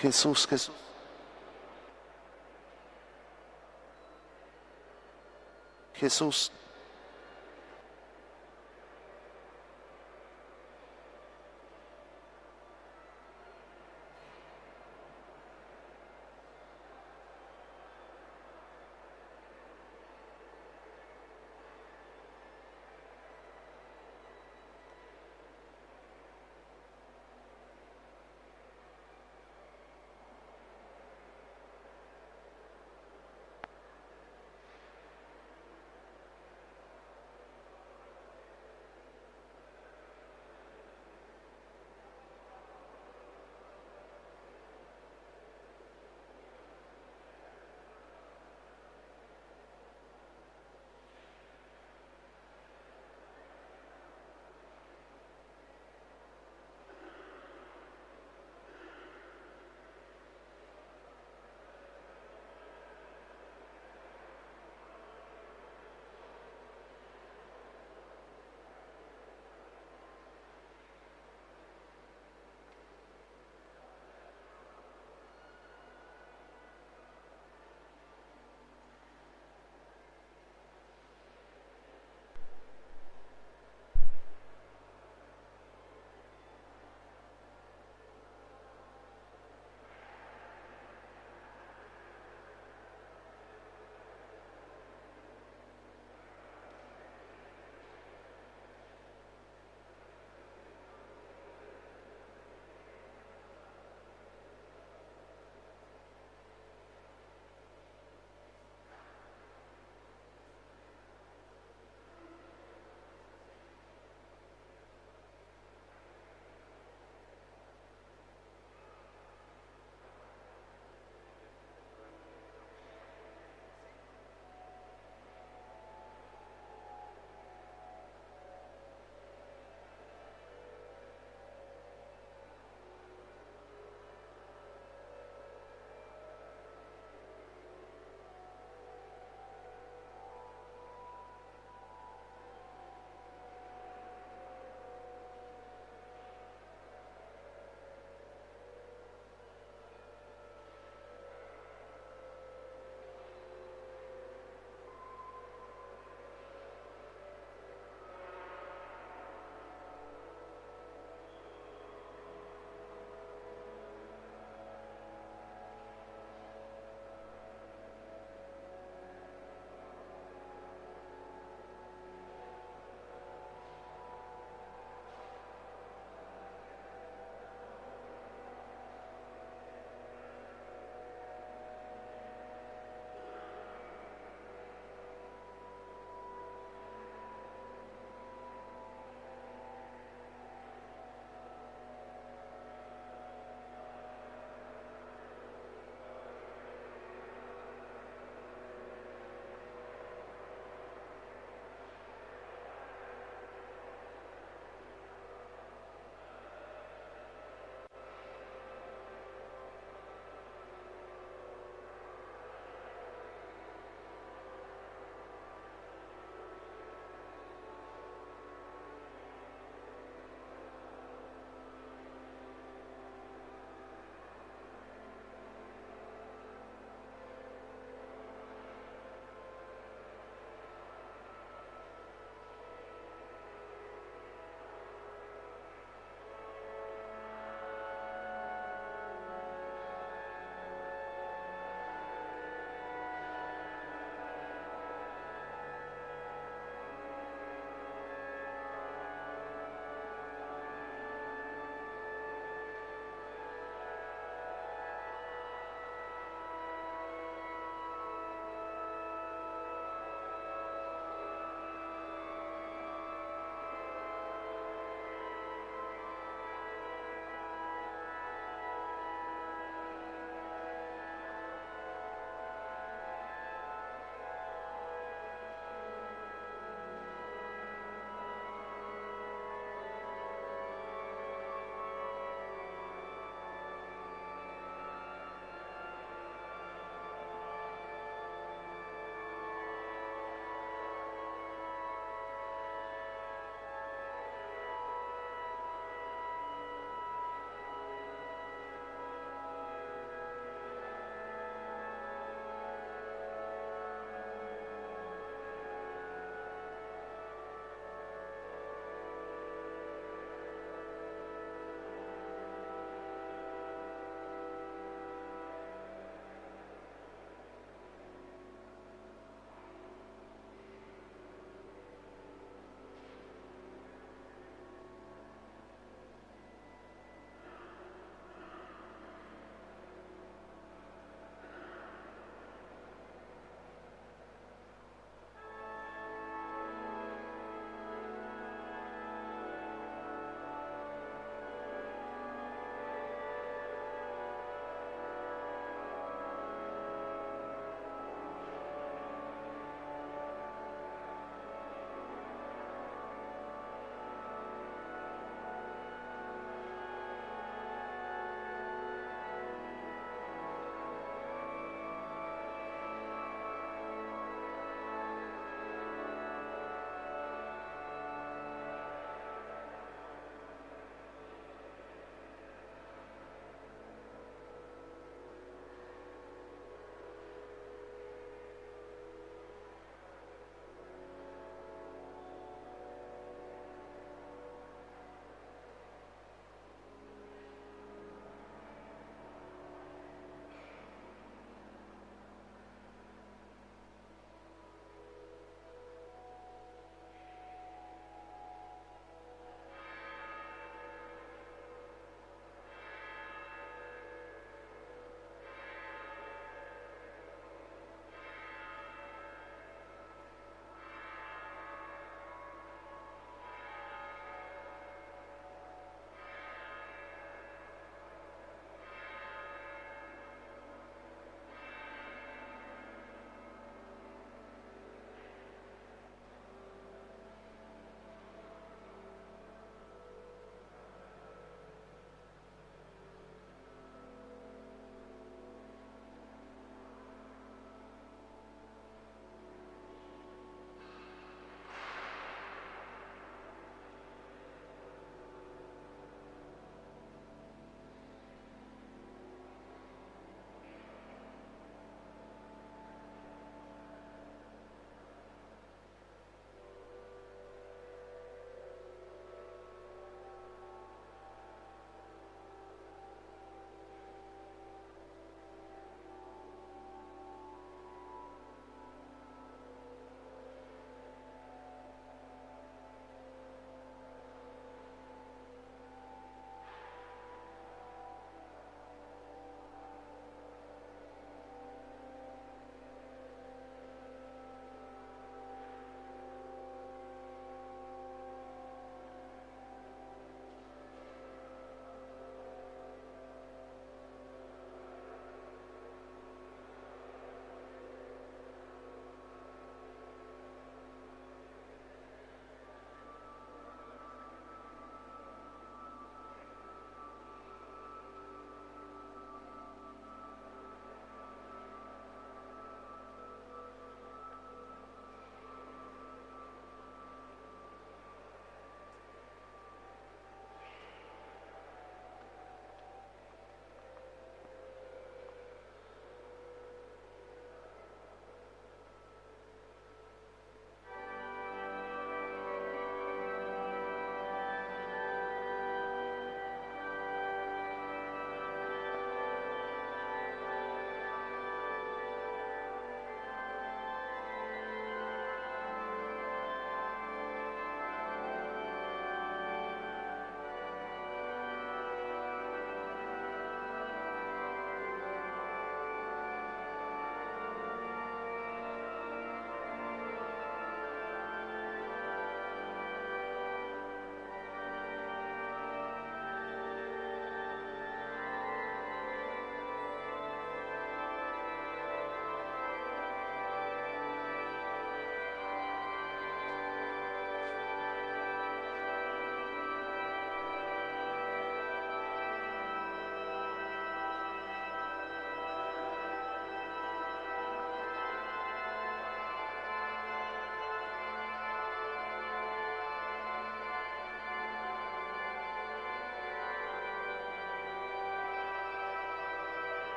Jesús, Jesús. Jesús.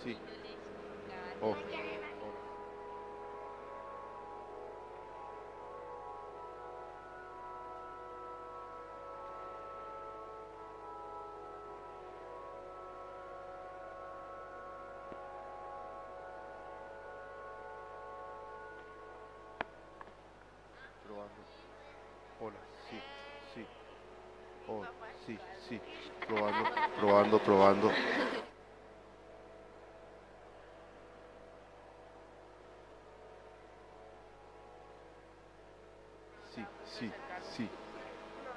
sí. Oh. Probando. Hola, sí, sí. Oh, sí, sí. Probando, probando, probando. Sí, sí, sí.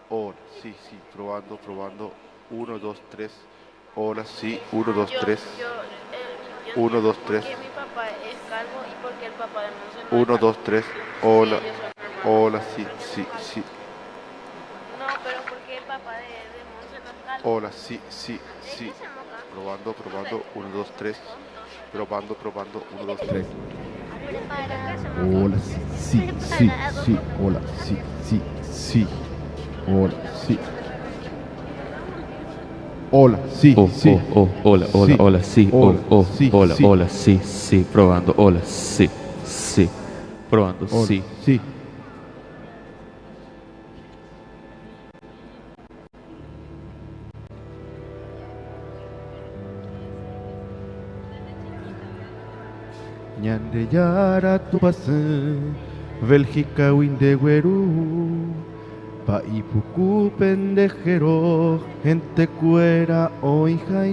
Hola, sí, sí. Probando, probando. Uno, dos, tres. Hola, sí. Uno, dos, tres. Yo Uno, entiendo dos, por tres. qué mi papá es calvo y por qué el papá de Monse no es Uno, calvo. dos, tres. Si Hola, ellos son hola, hermanos. sí, sí, sí. No, pero ¿por qué el papá de Monse no es calvo? Hola, sí, sí, ¿Qué sí. hacemos acá? Probando, No sé, probando. Uno, dos, somos tres. tontos. Probando, probando. Uno, dos, tres. ¿Qué hacemos acá? Hola, sí, sí, sí, hola, sí, sí, sí, hola, sí, hola, sí, Oh, sí, oh, oh, hola, hola, sí, hola, sí, oh, hola, oh, sí, hola, sí, hola, sí, sí, probando, hola, sí, sí, probando, hola, sí. sí. Ñande yara tu pase, Bélgica windegueru, pa ipuku pendejero, gente cuera o hija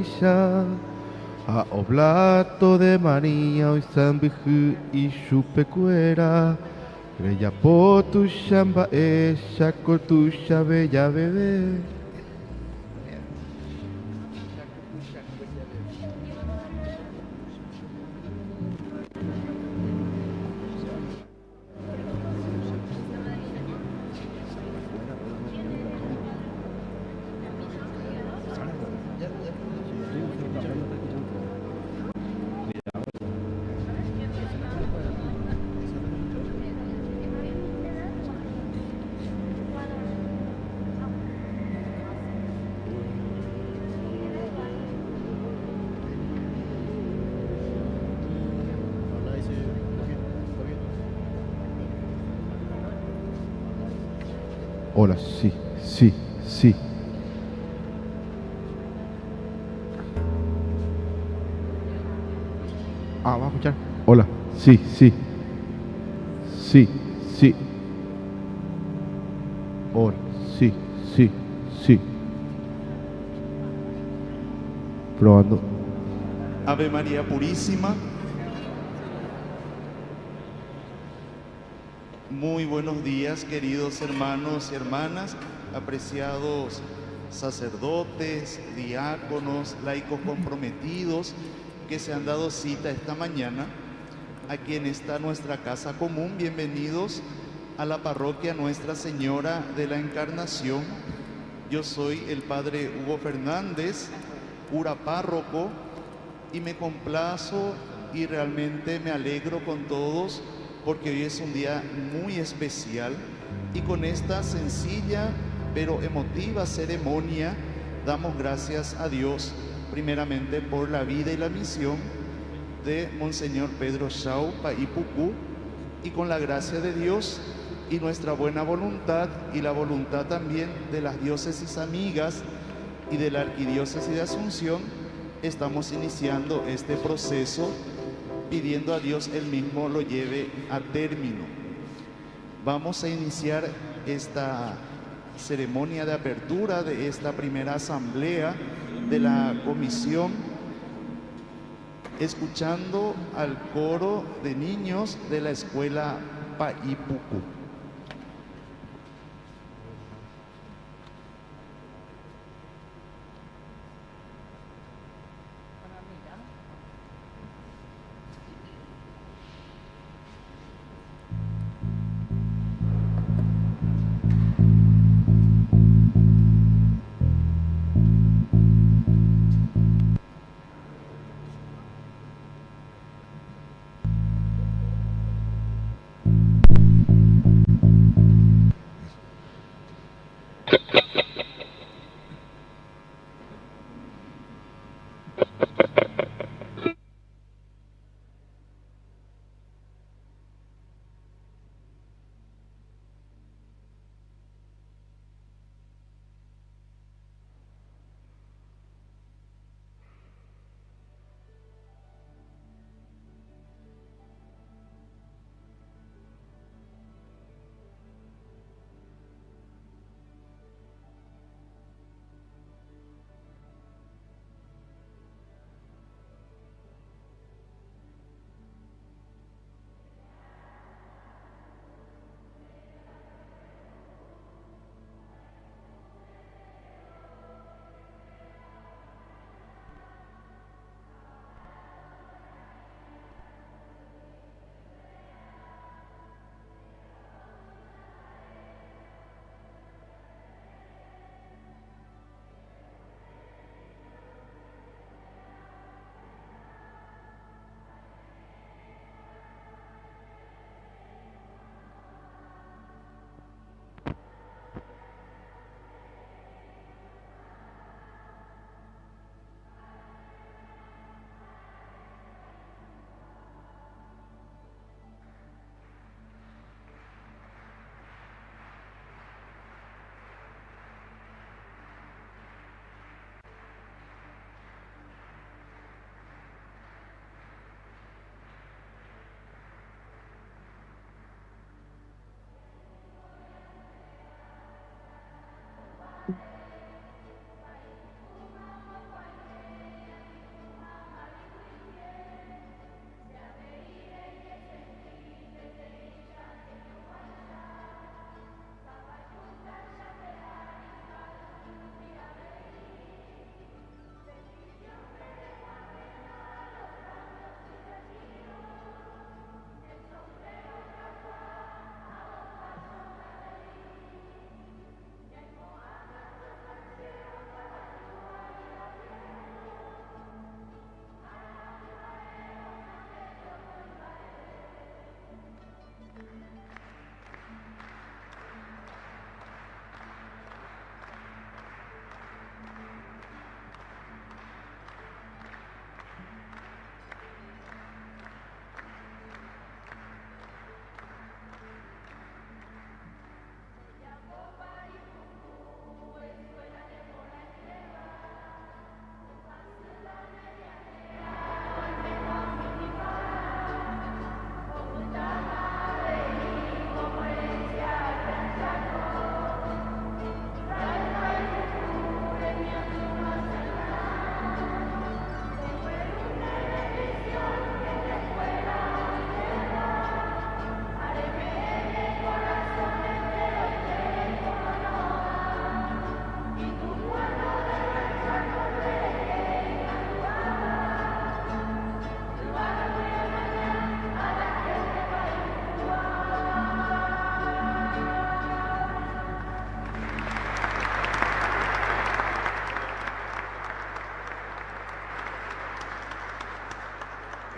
a oblato de María hoy zambiju y chupe cuera, creya po tu shamba ella con tu bella bebé. Hola, sí, sí, sí. Ah, va a escuchar. Hola, sí, sí, sí, sí. Hola, sí, sí, sí. Probando. Ave María Purísima. Muy buenos días, queridos hermanos y hermanas, apreciados sacerdotes, diáconos, laicos comprometidos que se han dado cita esta mañana. Aquí en esta nuestra casa común, bienvenidos a la parroquia Nuestra Señora de la Encarnación. Yo soy el padre Hugo Fernández, cura párroco, y me complazo y realmente me alegro con todos porque hoy es un día muy especial y con esta sencilla pero emotiva ceremonia damos gracias a Dios primeramente por la vida y la misión de Monseñor Pedro Xaupa y Pucú, y con la gracia de Dios y nuestra buena voluntad y la voluntad también de las diócesis amigas y de la Arquidiócesis de Asunción, estamos iniciando este proceso pidiendo a Dios Él mismo lo lleve a término. Vamos a iniciar esta ceremonia de apertura de esta primera asamblea de la comisión escuchando al coro de niños de la escuela Paipucu.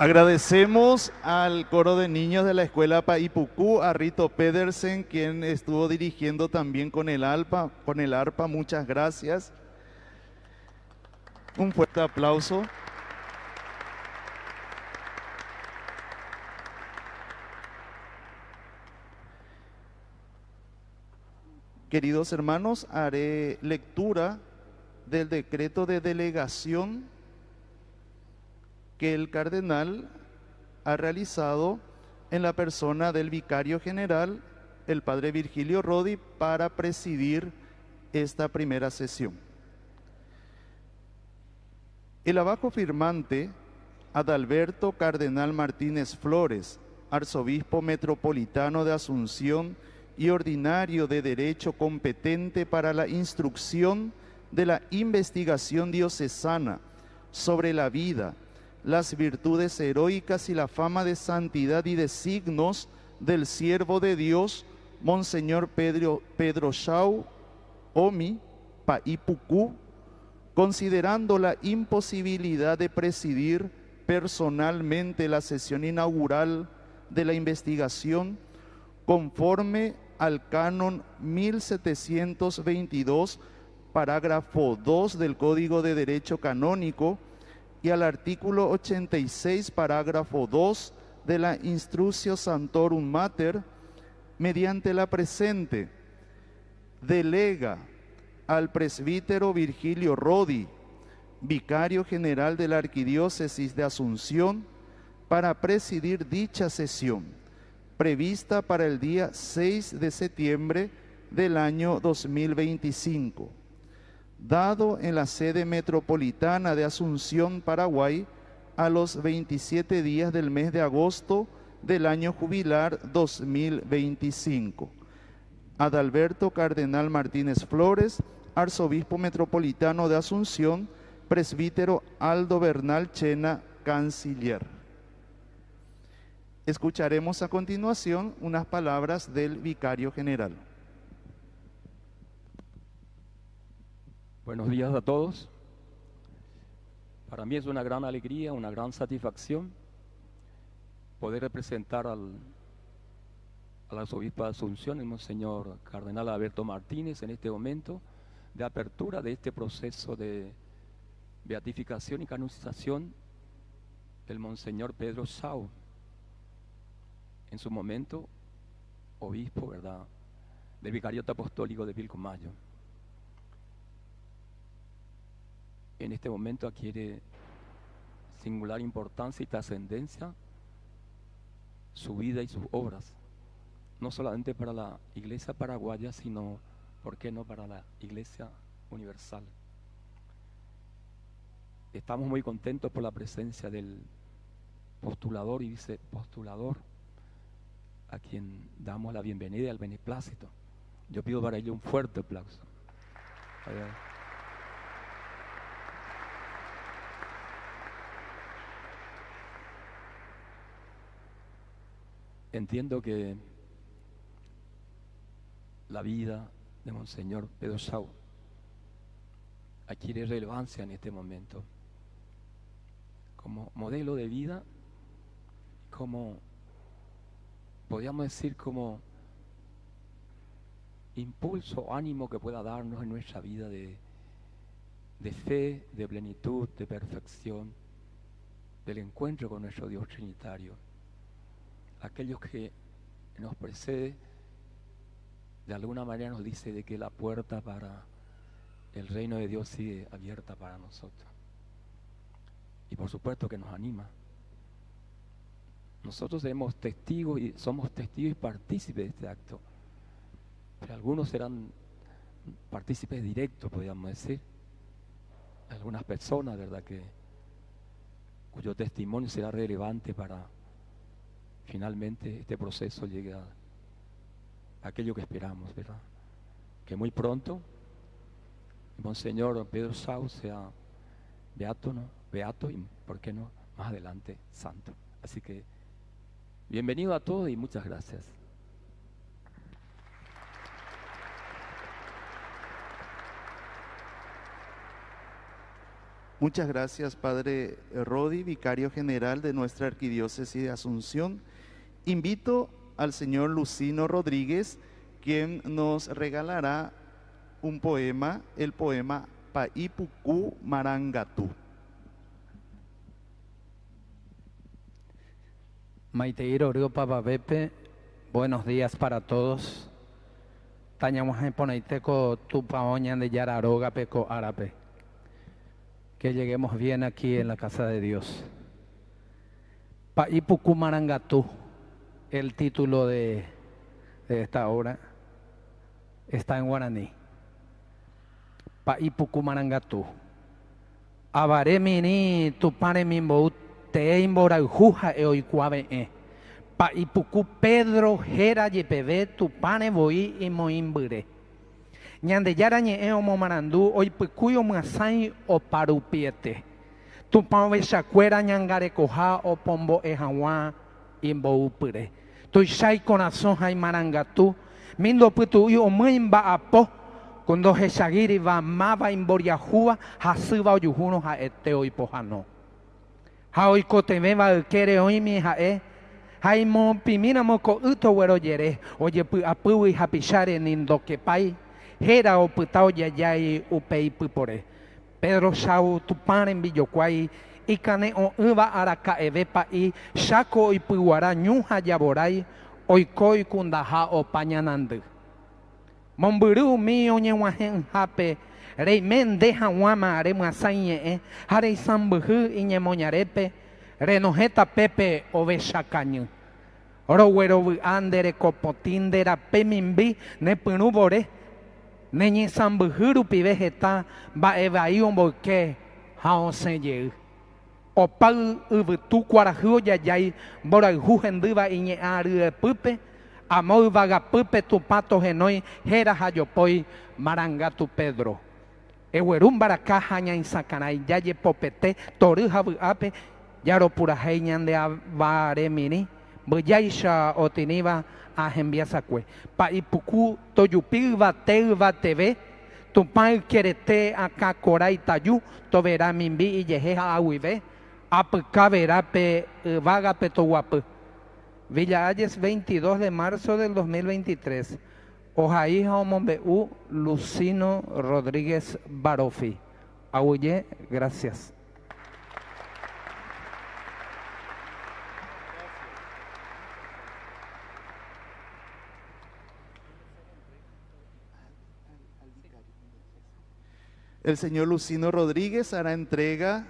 Agradecemos al coro de niños de la escuela Paipucú, a Rito Pedersen, quien estuvo dirigiendo también con el arpa. Muchas gracias. Un fuerte aplauso. Queridos hermanos, haré lectura del decreto de delegación que el cardenal ha realizado en la persona del vicario general, el padre Virgilio Rodi, para presidir esta primera sesión. El abajo firmante, Adalberto Cardenal Martínez Flores, arzobispo metropolitano de Asunción y ordinario de Derecho competente para la instrucción de la investigación diocesana sobre la vida, las virtudes heroicas y la fama de santidad y de signos del siervo de Dios, Monseñor Pedro Shaw Omi Paipucú, considerando la imposibilidad de presidir personalmente la sesión inaugural de la investigación, conforme al canon 1722, parágrafo 2 del Código de Derecho Canónico, y al artículo 86, parágrafo 2 de la Instructio Sanctorum Mater, mediante la presente, delega al presbítero Virgilio Rodi, vicario general de la Arquidiócesis de Asunción, para presidir dicha sesión, prevista para el día 6 de septiembre del año 2025. Dado en la sede metropolitana de Asunción, Paraguay, a los 27 días del mes de agosto del año jubilar 2025. Adalberto Cardenal Martínez Flores, arzobispo metropolitano de Asunción, presbítero Aldo Bernal Chena, canciller. Escucharemos a continuación unas palabras del vicario general. Buenos días a todos. Para mí es una gran alegría, una gran satisfacción poder representar al arzobispo de Asunción, el Monseñor Cardenal Alberto Martínez, en este momento de apertura de este proceso de beatificación y canonización del Monseñor Pedro Shaw, en su momento obispo, ¿verdad?, del Vicariato Apostólico de Pilcomayo. En este momento adquiere singular importancia y trascendencia su vida y sus obras, no solamente para la Iglesia paraguaya, sino, ¿por qué no?, para la Iglesia universal. Estamos muy contentos por la presencia del postulador y vicepostulador, a quien damos la bienvenida y el beneplácito. Yo pido para ello un fuerte aplauso. Entiendo que la vida de Monseñor Pedro Shaw adquiere relevancia en este momento como modelo de vida, como, podríamos decir, como impulso, ánimo que pueda darnos en nuestra vida de fe, de plenitud, de perfección, del encuentro con nuestro Dios Trinitario. Aquellos que nos precede, de alguna manera nos dice de que la puerta para el reino de Dios sigue abierta para nosotros. Y por supuesto que nos anima. Nosotros somos testigos y partícipes de este acto. Pero algunos serán partícipes directos, podríamos decir. Algunas personas, ¿verdad?, cuyo testimonio será relevante para finalmente este proceso llegue a aquello que esperamos, ¿verdad? Que muy pronto el Monseñor Pedro Shaw sea beato, ¿no?, beato, y por qué no, más adelante, santo. Así que bienvenido a todos y muchas gracias. Muchas gracias, Padre Rodi, vicario general de nuestra Arquidiócesis de Asunción. Invito al señor Lucino Rodríguez, quien nos regalará un poema, el poema Paipucú Marangatú. Maiteiro Río Papapepe, buenos días para todos. Tañamos en Poneiteco Tupaoña de Yararoga Peco Árabe. Que lleguemos bien aquí en la casa de Dios. Paipucú Marangatú, el título de esta obra, está en guaraní. Paipucú Marangatú. Abaré mini tupane mimbout te imboraujuja eoikuave. Paipucú Pedro Jera yepeve tupane boi y moimbure. Ñande yarañe omo marandú hoy picuyo masai o parupiete. Tupao chacuera ñangare coja o pombo ejawa imboupure. Tu shai corazón hay marangatú. Mindo putu o muimba apo. Cuando heshagiri va mava imboriajua hasuba oyujuno ha eteo y pojano. Ha hoy coteme va quere hoy mi jae. Haimo pimina moco uto güero yere. Oye apu y hapichare nindo que pai. Jera o putao yayay upei pupore. Pedro Shau tupane en Villocuay. Y cane o uva araca evepa y shaco y puguara ñuja yaboray. Oikoi kundaha o pañanandu. Momburu mío ñewajen jape. Rey men deja guama arema sañe. Harei sambuhu y ñemoñarepe. Renojeta pepe o veshacañu. Oro güero andere copotindera pemimbi ne punubore. Neñi sambuhuru pivejeta ba evai un boque hao seye. O pau uvutu cuarajú yayay bora jujenduba iñe aru pupe. Amoi vaga pupe tu pato genoi jera hayopoi marangatu Pedro. Ewerum baracá haña insacanay yaye popete toru habu ape yaro pura heñan de avaremini. Buyaisha otiniva ahembiasacue. Paipucú toyupilva teiva teve. Tupai querete acá coray tayu. Tovera mimbi y yejeja ahuive. Apcavera pe vaga petoguapu. Villa Ayes, 22 de marzo del 2023. Ojaíja Omombeú Lucino Rodríguez Barofi. Ahuye, gracias. El señor Lucino Rodríguez hará entrega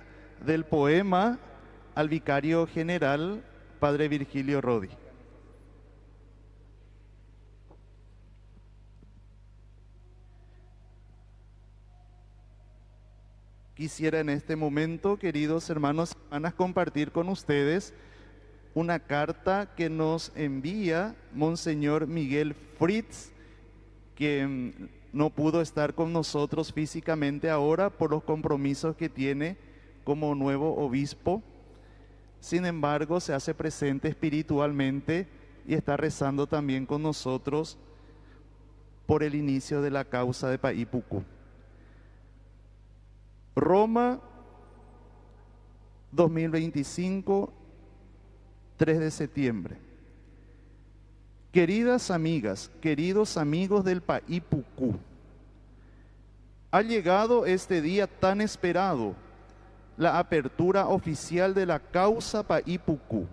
del poema al vicario general, Padre Virgilio Rodi. Quisiera en este momento, queridos hermanos y hermanas, compartir con ustedes una carta que nos envía Monseñor Miguel Fritz, que no pudo estar con nosotros físicamente ahora por los compromisos que tiene como nuevo obispo. Sin embargo, se hace presente espiritualmente y está rezando también con nosotros por el inicio de la causa de Paipucú. Roma, 2025, 3 de septiembre. Queridas amigas, queridos amigos del Paipucú, ha llegado este día tan esperado, la apertura oficial de la causa Paipucú.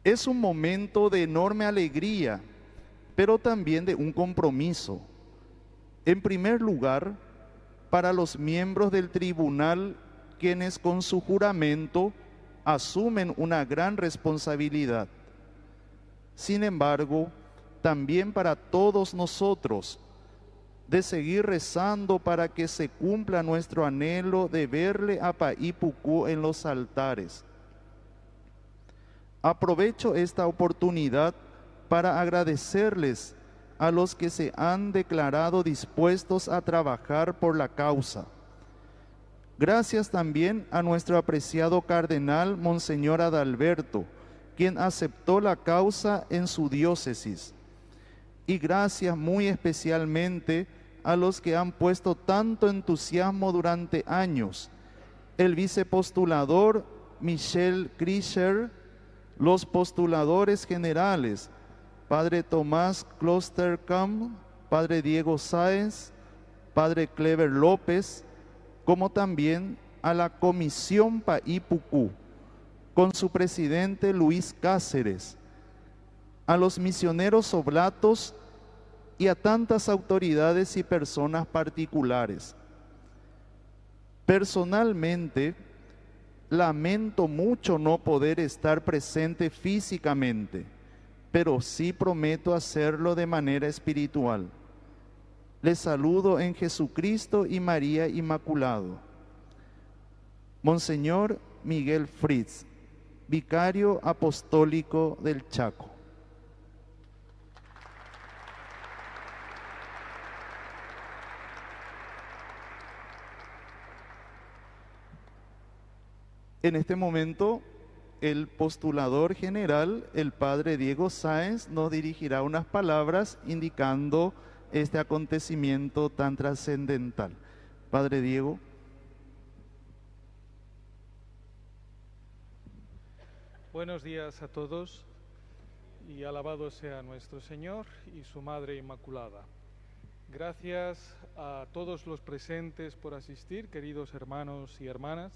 Es un momento de enorme alegría, pero también de un compromiso. En primer lugar, para los miembros del tribunal, quienes con su juramento asumen una gran responsabilidad. Sin embargo, también para todos nosotros, de seguir rezando para que se cumpla nuestro anhelo de verle a Paipucú en los altares. Aprovecho esta oportunidad para agradecerles a los que se han declarado dispuestos a trabajar por la causa. Gracias también a nuestro apreciado cardenal Monseñor Adalberto, quien aceptó la causa en su diócesis. Y gracias muy especialmente a los que han puesto tanto entusiasmo durante años el vicepostulador Michelle Krischer, los postuladores generales, Padre Tomás Klosterkamp, Padre Diego Sáenz, Padre Clever López, como también a la Comisión Paipucú, con su presidente Luis Cáceres, a los misioneros oblatos y a tantas autoridades y personas particulares. Personalmente, lamento mucho no poder estar presente físicamente, pero sí prometo hacerlo de manera espiritual. Les saludo en Jesucristo y María Inmaculado. Monseñor Miguel Fritz, Vicario Apostólico del Chaco. En este momento, el postulador general, el Padre Diego Sáenz, nos dirigirá unas palabras indicando este acontecimiento tan trascendental. Padre Diego. Buenos días a todos y alabado sea nuestro Señor y su Madre Inmaculada. Gracias a todos los presentes por asistir, queridos hermanos y hermanas,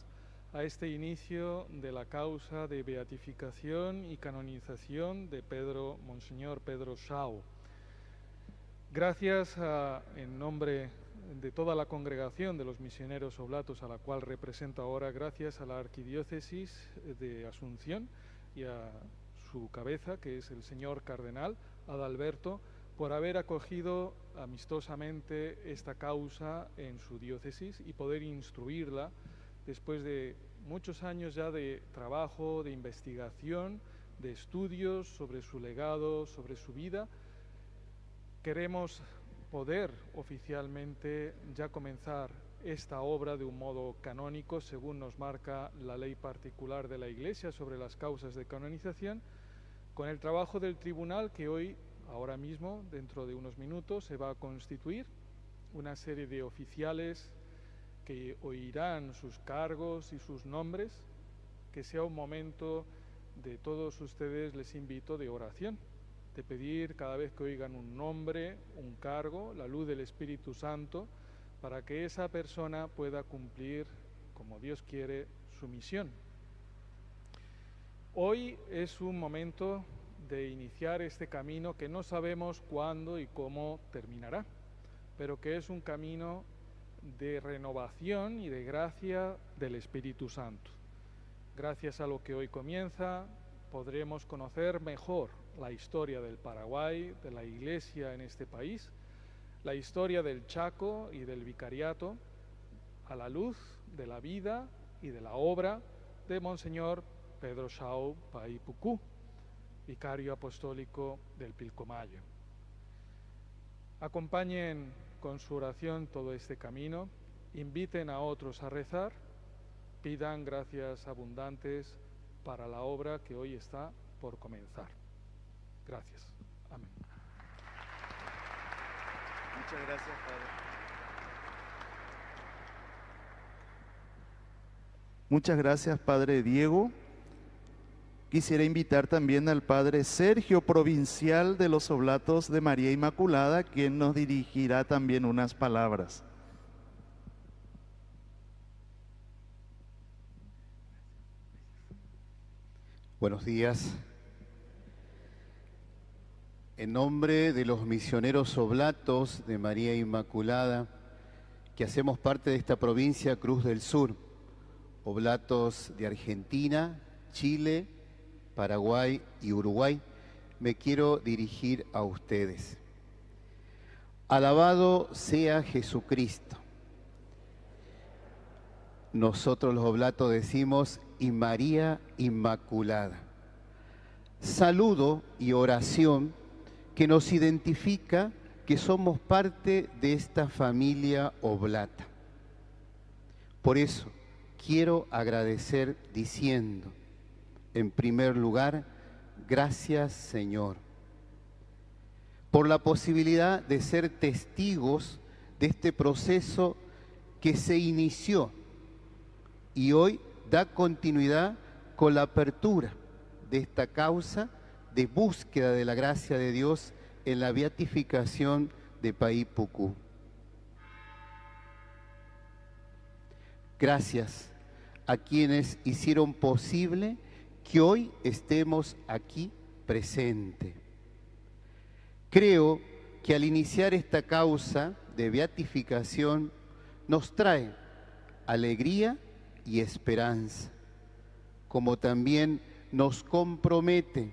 a este inicio de la causa de beatificación y canonización de Monseñor Pedro Shaw. Gracias en nombre de toda la congregación de los misioneros oblatos, a la cual represento ahora, gracias a la Arquidiócesis de Asunción y a su cabeza, que es el señor Cardenal Adalberto, por haber acogido amistosamente esta causa en su diócesis y poder instruirla después de muchos años ya de trabajo, de investigación, de estudios sobre su legado, sobre su vida. Queremos poder oficialmente ya comenzar esta obra de un modo canónico, según nos marca la ley particular de la Iglesia sobre las causas de canonización, con el trabajo del tribunal que hoy, ahora mismo, dentro de unos minutos, se va a constituir una serie de oficiales que oirán sus cargos y sus nombres. Que sea un momento de todos ustedes, les invito, de oración, de pedir cada vez que oigan un nombre, un cargo, la luz del Espíritu Santo, para que esa persona pueda cumplir, como Dios quiere, su misión. Hoy es un momento de iniciar este camino que no sabemos cuándo y cómo terminará, pero que es un camino de renovación y de gracia del Espíritu Santo. Gracias a lo que hoy comienza, podremos conocer mejor la historia del Paraguay, de la Iglesia en este país, la historia del Chaco y del Vicariato, a la luz de la vida y de la obra de Monseñor Pedro Shaw Paipucú, Vicario Apostólico del Pilcomayo. Acompañen con su oración todo este camino, inviten a otros a rezar, pidan gracias abundantes para la obra que hoy está por comenzar. Gracias. Amén. Muchas gracias, Padre. Muchas gracias, Padre Diego. Quisiera invitar también al Padre Sergio, provincial de los Oblatos de María Inmaculada, quien nos dirigirá también unas palabras. Buenos días. En nombre de los misioneros oblatos de María Inmaculada, que hacemos parte de esta provincia Cruz del Sur, oblatos de Argentina, Chile, Paraguay y Uruguay, me quiero dirigir a ustedes. Alabado sea Jesucristo. Nosotros los oblatos decimos, y María Inmaculada. Saludo y oración que nos identifica que somos parte de esta familia oblata. Por eso quiero agradecer diciendo, en primer lugar, gracias Señor, por la posibilidad de ser testigos de este proceso que se inició y hoy da continuidad con la apertura de esta causa de búsqueda de la gracia de Dios en la beatificación de Paí Pucú. Gracias a quienes hicieron posible que hoy estemos aquí presentes. Creo que al iniciar esta causa de beatificación nos trae alegría y esperanza, como también nos compromete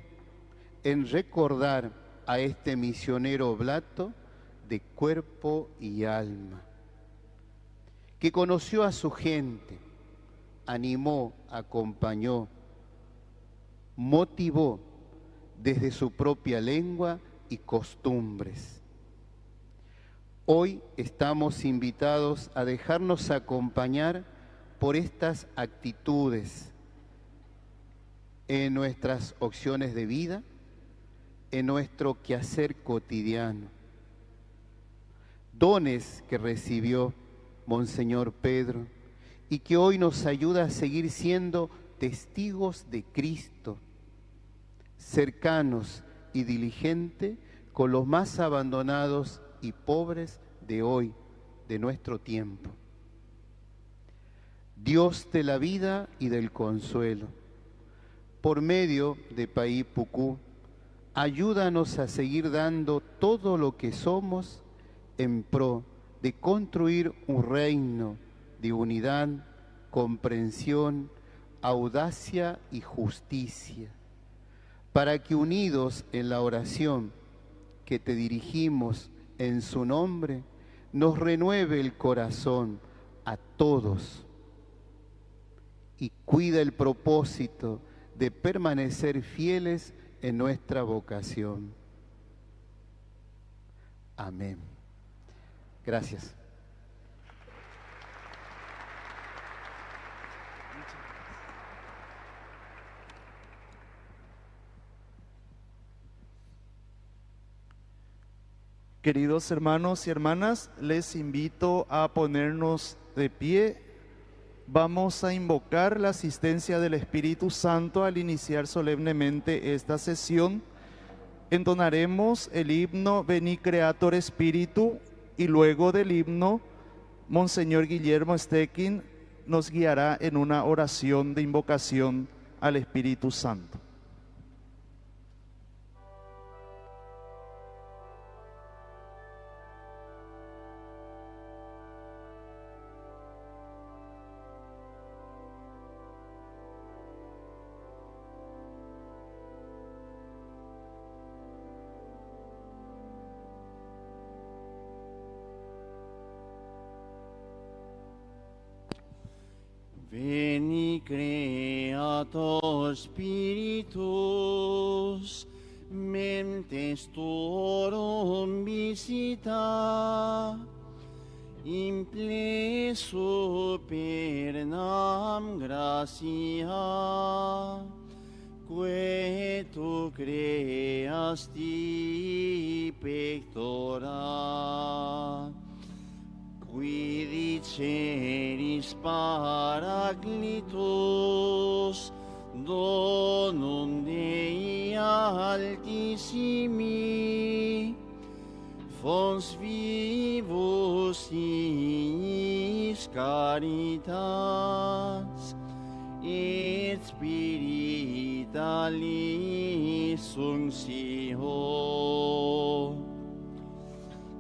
en recordar a este misionero oblato de cuerpo y alma, que conoció a su gente, animó, acompañó, motivó desde su propia lengua y costumbres. Hoy estamos invitados a dejarnos acompañar por estas actitudes en nuestras opciones de vida, en nuestro quehacer cotidiano. Dones que recibió Monseñor Pedro y que hoy nos ayuda a seguir siendo testigos de Cristo, cercanos y diligentes con los más abandonados y pobres de hoy, de nuestro tiempo. Dios de la vida y del consuelo, por medio de Paí Pucú, ayúdanos a seguir dando todo lo que somos en pro de construir un reino de unidad, comprensión, audacia y justicia, para que unidos en la oración que te dirigimos en su nombre, nos renueve el corazón a todos y cuida el propósito de permanecer fieles en nuestra vocación. Amén. Gracias. Queridos hermanos y hermanas, les invito a ponernos de pie. Vamos a invocar la asistencia del Espíritu Santo al iniciar solemnemente esta sesión. Entonaremos el himno Veni Creator Spiritu y luego del himno, Monseñor Guillermo Steckin nos guiará en una oración de invocación al Espíritu Santo. Veni Creator Spiritus, mentes tuorum visita, imple supernam gratia, que tu creasti pectora. Qui diceris Paraclitus, donum Dei altissimi, fons vivus iis caritas, et spiritualis unctio.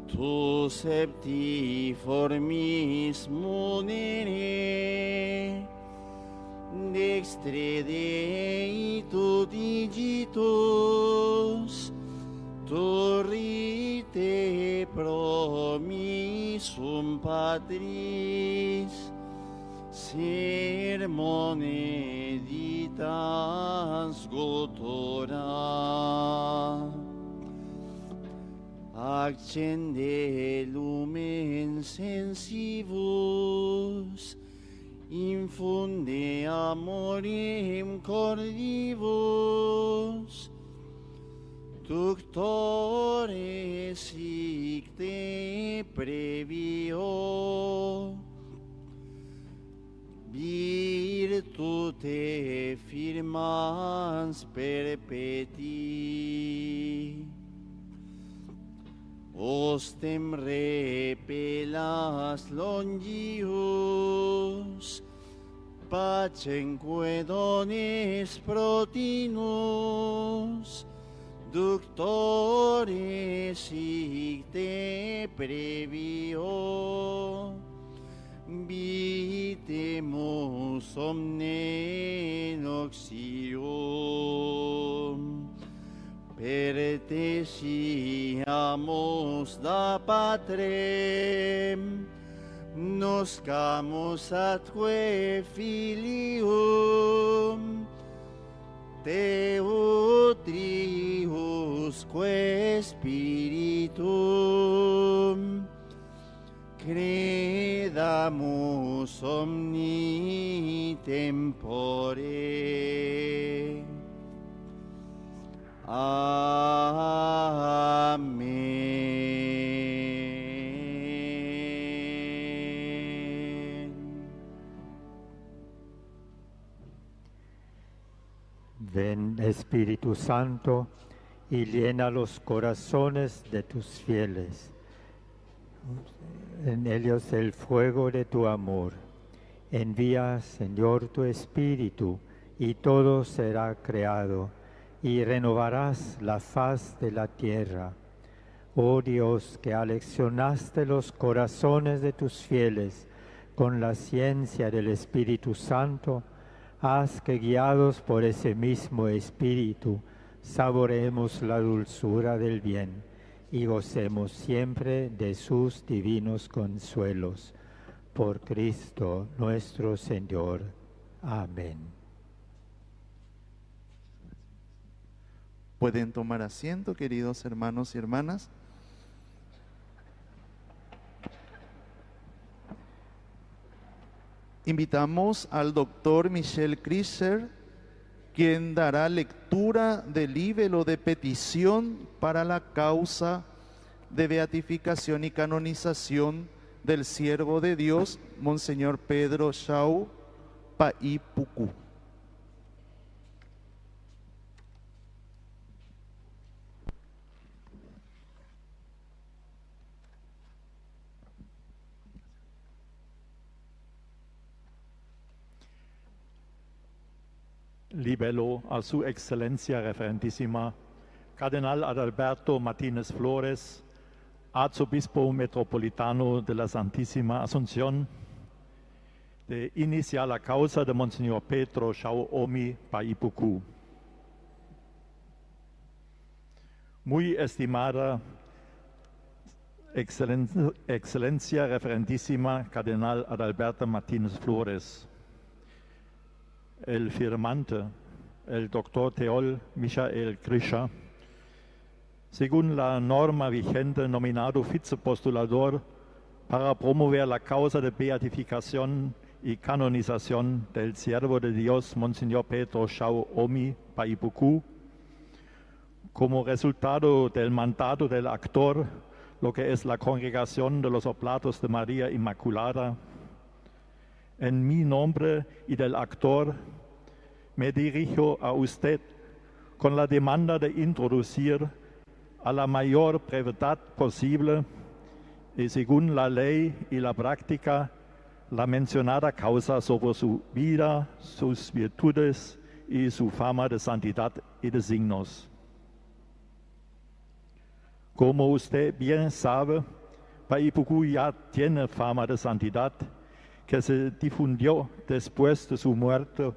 Tu septiformis munere, dextre Dei tu digitus, turrite promissum Patris, sermone ditas Sculptura. Accende lumen sensibus, infunde amorem cordibus, ductore sic te previo, te firmans perpeti. Ostem repelas longius, pacenque dones protinus, ductores sic te previo, vitemus omne noxium. Per te siamos da patrem, noscamus atque filium, Teu triusque spiritum, credamus omni tempore. Amén. Ven, Espíritu Santo, y llena los corazones de tus fieles. En ellos el fuego de tu amor. Envía, Señor, tu Espíritu, y todo será creado, y renovarás la faz de la tierra. Oh Dios, que aleccionaste los corazones de tus fieles con la ciencia del Espíritu Santo, haz que guiados por ese mismo Espíritu, saboreemos la dulzura del bien y gocemos siempre de sus divinos consuelos. Por Cristo nuestro Señor. Amén. Pueden tomar asiento, queridos hermanos y hermanas. Invitamos al doctor Michel Krischer, quien dará lectura del libelo de petición para la causa de beatificación y canonización del siervo de Dios, Monseñor Pedro Shaw Paipuku. Libelo a su excelencia referentísima, Cardenal Adalberto Martínez Flores, Arzobispo Metropolitano de la Santísima Asunción, de iniciar la causa de Monseñor Pedro Shaw Omi Paipuku. Muy estimada excelencia referentísima, Cardenal Adalberto Martínez Flores, el firmante, el doctor Teol Michael Krischer, según la norma vigente, nominado vicepostulador para promover la causa de beatificación y canonización del siervo de Dios, Monseñor Pedro Shaw Omi Paipuku, como resultado del mandato del actor, lo que es la Congregación de los Oblatos de María Inmaculada. En mi nombre y del actor, me dirijo a usted con la demanda de introducir a la mayor brevedad posible y según la ley y la práctica la mencionada causa sobre su vida, sus virtudes y su fama de santidad y de signos. Como usted bien sabe, Paipuku ya tiene fama de santidad que se difundió después de su muerte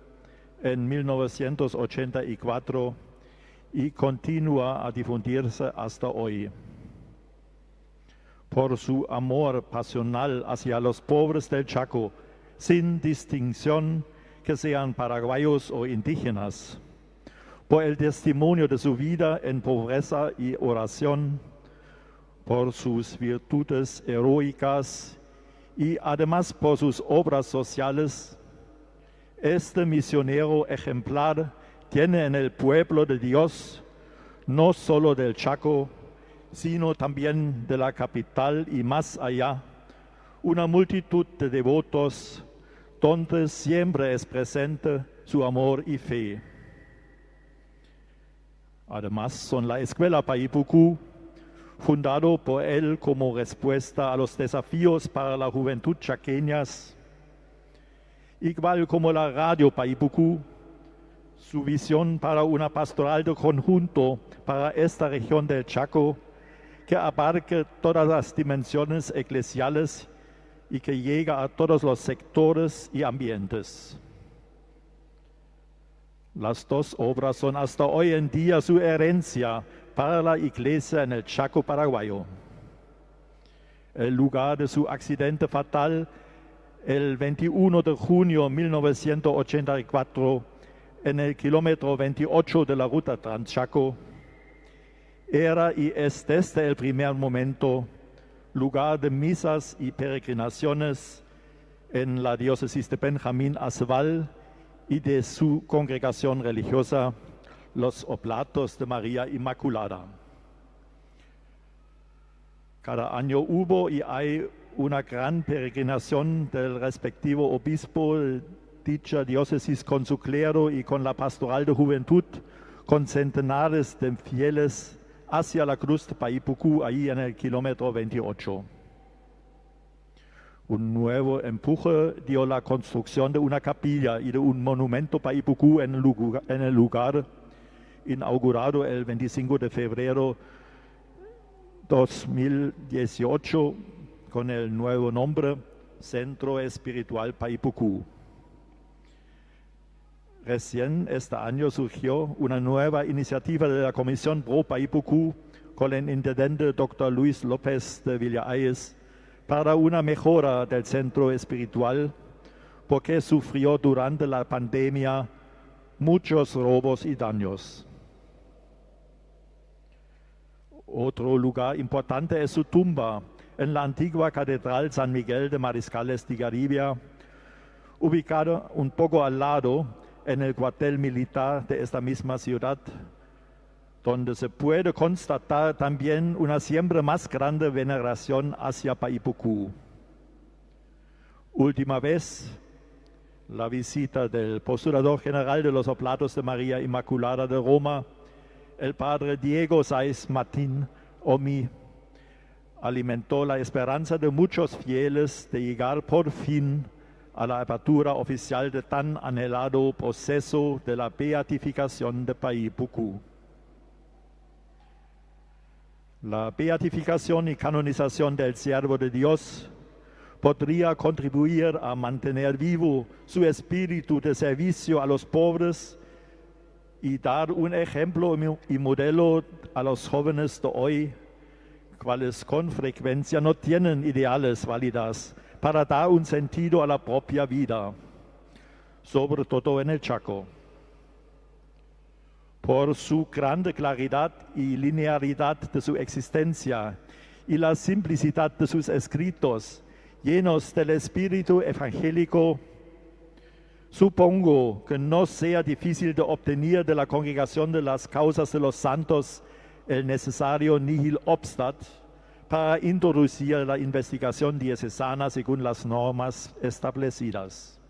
en 1984 y continúa a difundirse hasta hoy. Por su amor pasional hacia los pobres del Chaco, sin distinción que sean paraguayos o indígenas, por el testimonio de su vida en pobreza y oración, por sus virtudes heroicas y además por sus obras sociales, este misionero ejemplar tiene en el pueblo de Dios, no solo del Chaco, sino también de la capital y más allá, una multitud de devotos donde siempre es presente su amor y fe. Además, son la Escuela Paipucú, fundado por él como respuesta a los desafíos para la juventud chaqueñas, igual como la Radio Paipucú, su visión para una pastoral de conjunto para esta región del Chaco, que abarque todas las dimensiones eclesiales y que llega a todos los sectores y ambientes. Las dos obras son hasta hoy en día su herencia para la iglesia en el Chaco paraguayo. El lugar de su accidente fatal, el 21 de junio de 1984, en el kilómetro 28 de la ruta Transchaco, era y es desde el primer momento lugar de misas y peregrinaciones en la diócesis de Benjamín Aceval y de su congregación religiosa, los Oblatos de María Inmaculada. Cada año hubo y hay una gran peregrinación del respectivo obispo de dicha diócesis con su clero y con la pastoral de juventud, con centenares de fieles hacia la cruz de Paipucú, ahí en el kilómetro 28. Un nuevo empuje dio la construcción de una capilla y de un monumento Paipucú en el lugar, inaugurado el 25 de febrero 2018 con el nuevo nombre Centro Espiritual Paipucú. Recién este año surgió una nueva iniciativa de la Comisión Pro Paipucú con el intendente Dr. Luis López de Villaayes para una mejora del centro espiritual, porque sufrió durante la pandemia muchos robos y daños. Otro lugar importante es su tumba en la antigua Catedral San Miguel de Mariscales de Garibia, ubicada un poco al lado en el cuartel militar de esta misma ciudad, donde se puede constatar también una siempre más grande veneración hacia Paipucú. Última vez, la visita del postulador general de los Oblatos de María Inmaculada de Roma, el padre Diego Sáez Martín Omi, alimentó la esperanza de muchos fieles de llegar por fin a la apertura oficial de tan anhelado proceso de la beatificación de Paipucú. La beatificación y canonización del siervo de Dios podría contribuir a mantener vivo su espíritu de servicio a los pobres y dar un ejemplo y modelo a los jóvenes de hoy, cuales con frecuencia no tienen ideales válidas para dar un sentido a la propia vida, sobre todo en el Chaco. Por su grande claridad y linearidad de su existencia y la simplicidad de sus escritos, llenos del espíritu evangélico, supongo que no sea difícil de obtener de la Congregación de las Causas de los Santos el necesario nihil obstat para introducir la investigación diocesana según las normas establecidas.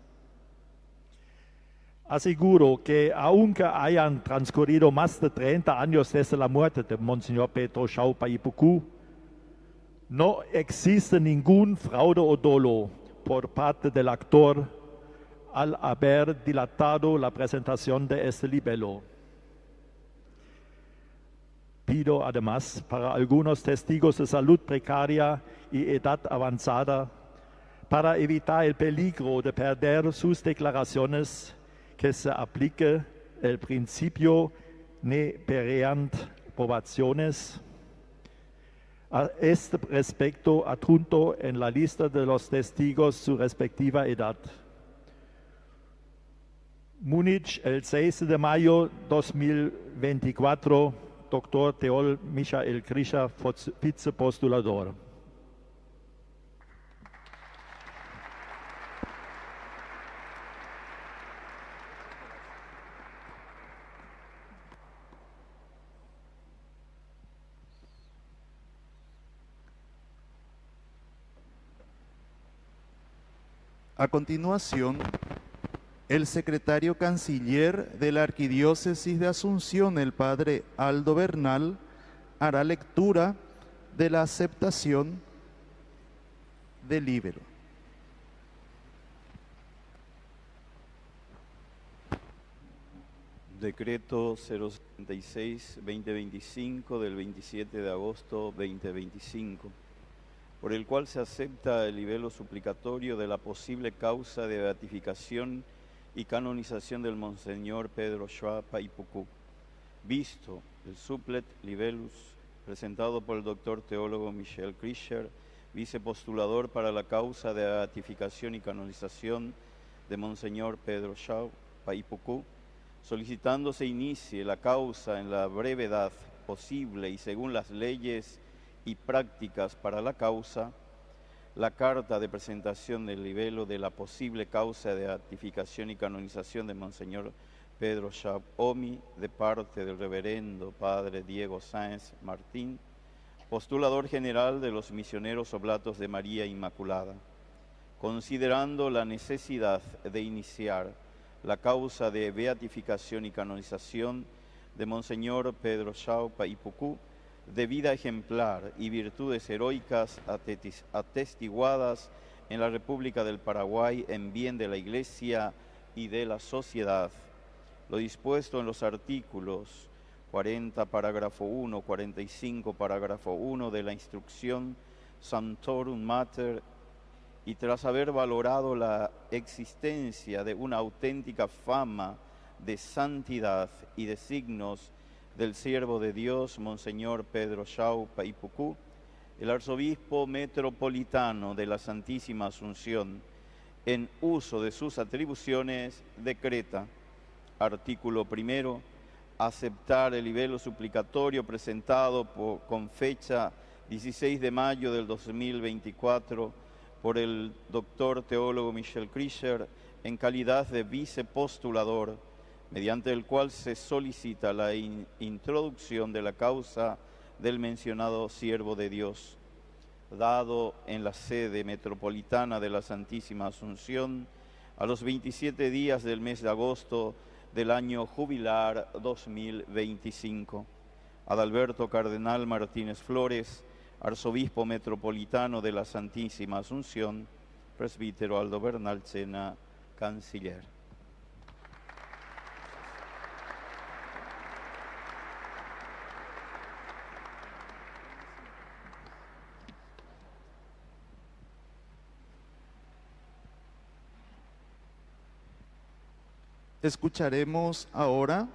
Aseguro que aunque hayan transcurrido más de 30 años desde la muerte de Monseñor Pedro Chau Paipucú, no existe ningún fraude o dolo por parte del actor al haber dilatado la presentación de este libelo. Pido además para algunos testigos de salud precaria y edad avanzada, para evitar el peligro de perder sus declaraciones, que se aplique el principio ne pereant probationes. A este respecto, adjunto en la lista de los testigos su respectiva edad. Múnich, el 6 de mayo 2024, Dr. Teol Michael Krischer, vicepostulador. A continuación, el secretario canciller de la Arquidiócesis de Asunción, el padre Aldo Bernal, hará lectura de la aceptación del libro. Decreto 076-2025 del 27 de agosto 2025, por el cual se acepta el libelo suplicatorio de la posible causa de beatificación y canonización del Monseñor Pedro Shoah Paipucú. Visto el supplet libellus presentado por el doctor teólogo Michel Krischer, vicepostulador para la causa de beatificación y canonización de Monseñor Pedro Shoah Paipucú, solicitando se inicie la causa en la brevedad posible y según las leyes y prácticas para la causa, la carta de presentación del libelo de la posible causa de beatificación y canonización de Monseñor Pedro Shoah Omi, de parte del reverendo Padre Diego Sáenz Martín, postulador general de los misioneros oblatos de María Inmaculada, considerando la necesidad de iniciar la causa de beatificación y canonización de Monseñor Pedro Shoah Paipucú, de vida ejemplar y virtudes heroicas atestiguadas en la República del Paraguay en bien de la Iglesia y de la sociedad. Lo dispuesto en los artículos 40, parágrafo 1, 45, parágrafo 1 de la instrucción Sanctorum Mater, y tras haber valorado la existencia de una auténtica fama de santidad y de signos del siervo de Dios, Monseñor Pedro Shoah Paipucú, el arzobispo metropolitano de la Santísima Asunción, en uso de sus atribuciones, decreta, artículo primero, aceptar el libelo suplicatorio presentado con fecha 16 de mayo del 2024 por el doctor teólogo Michel Krischer en calidad de vicepostulador, mediante el cual se solicita la introducción de la causa del mencionado siervo de Dios, dado en la sede metropolitana de la Santísima Asunción a los 27 días del mes de agosto del año jubilar 2025. Adalberto Cardenal Martínez Flores, arzobispo metropolitano de la Santísima Asunción, presbítero Aldo Bernal Sena, canciller. Escucharemos ahora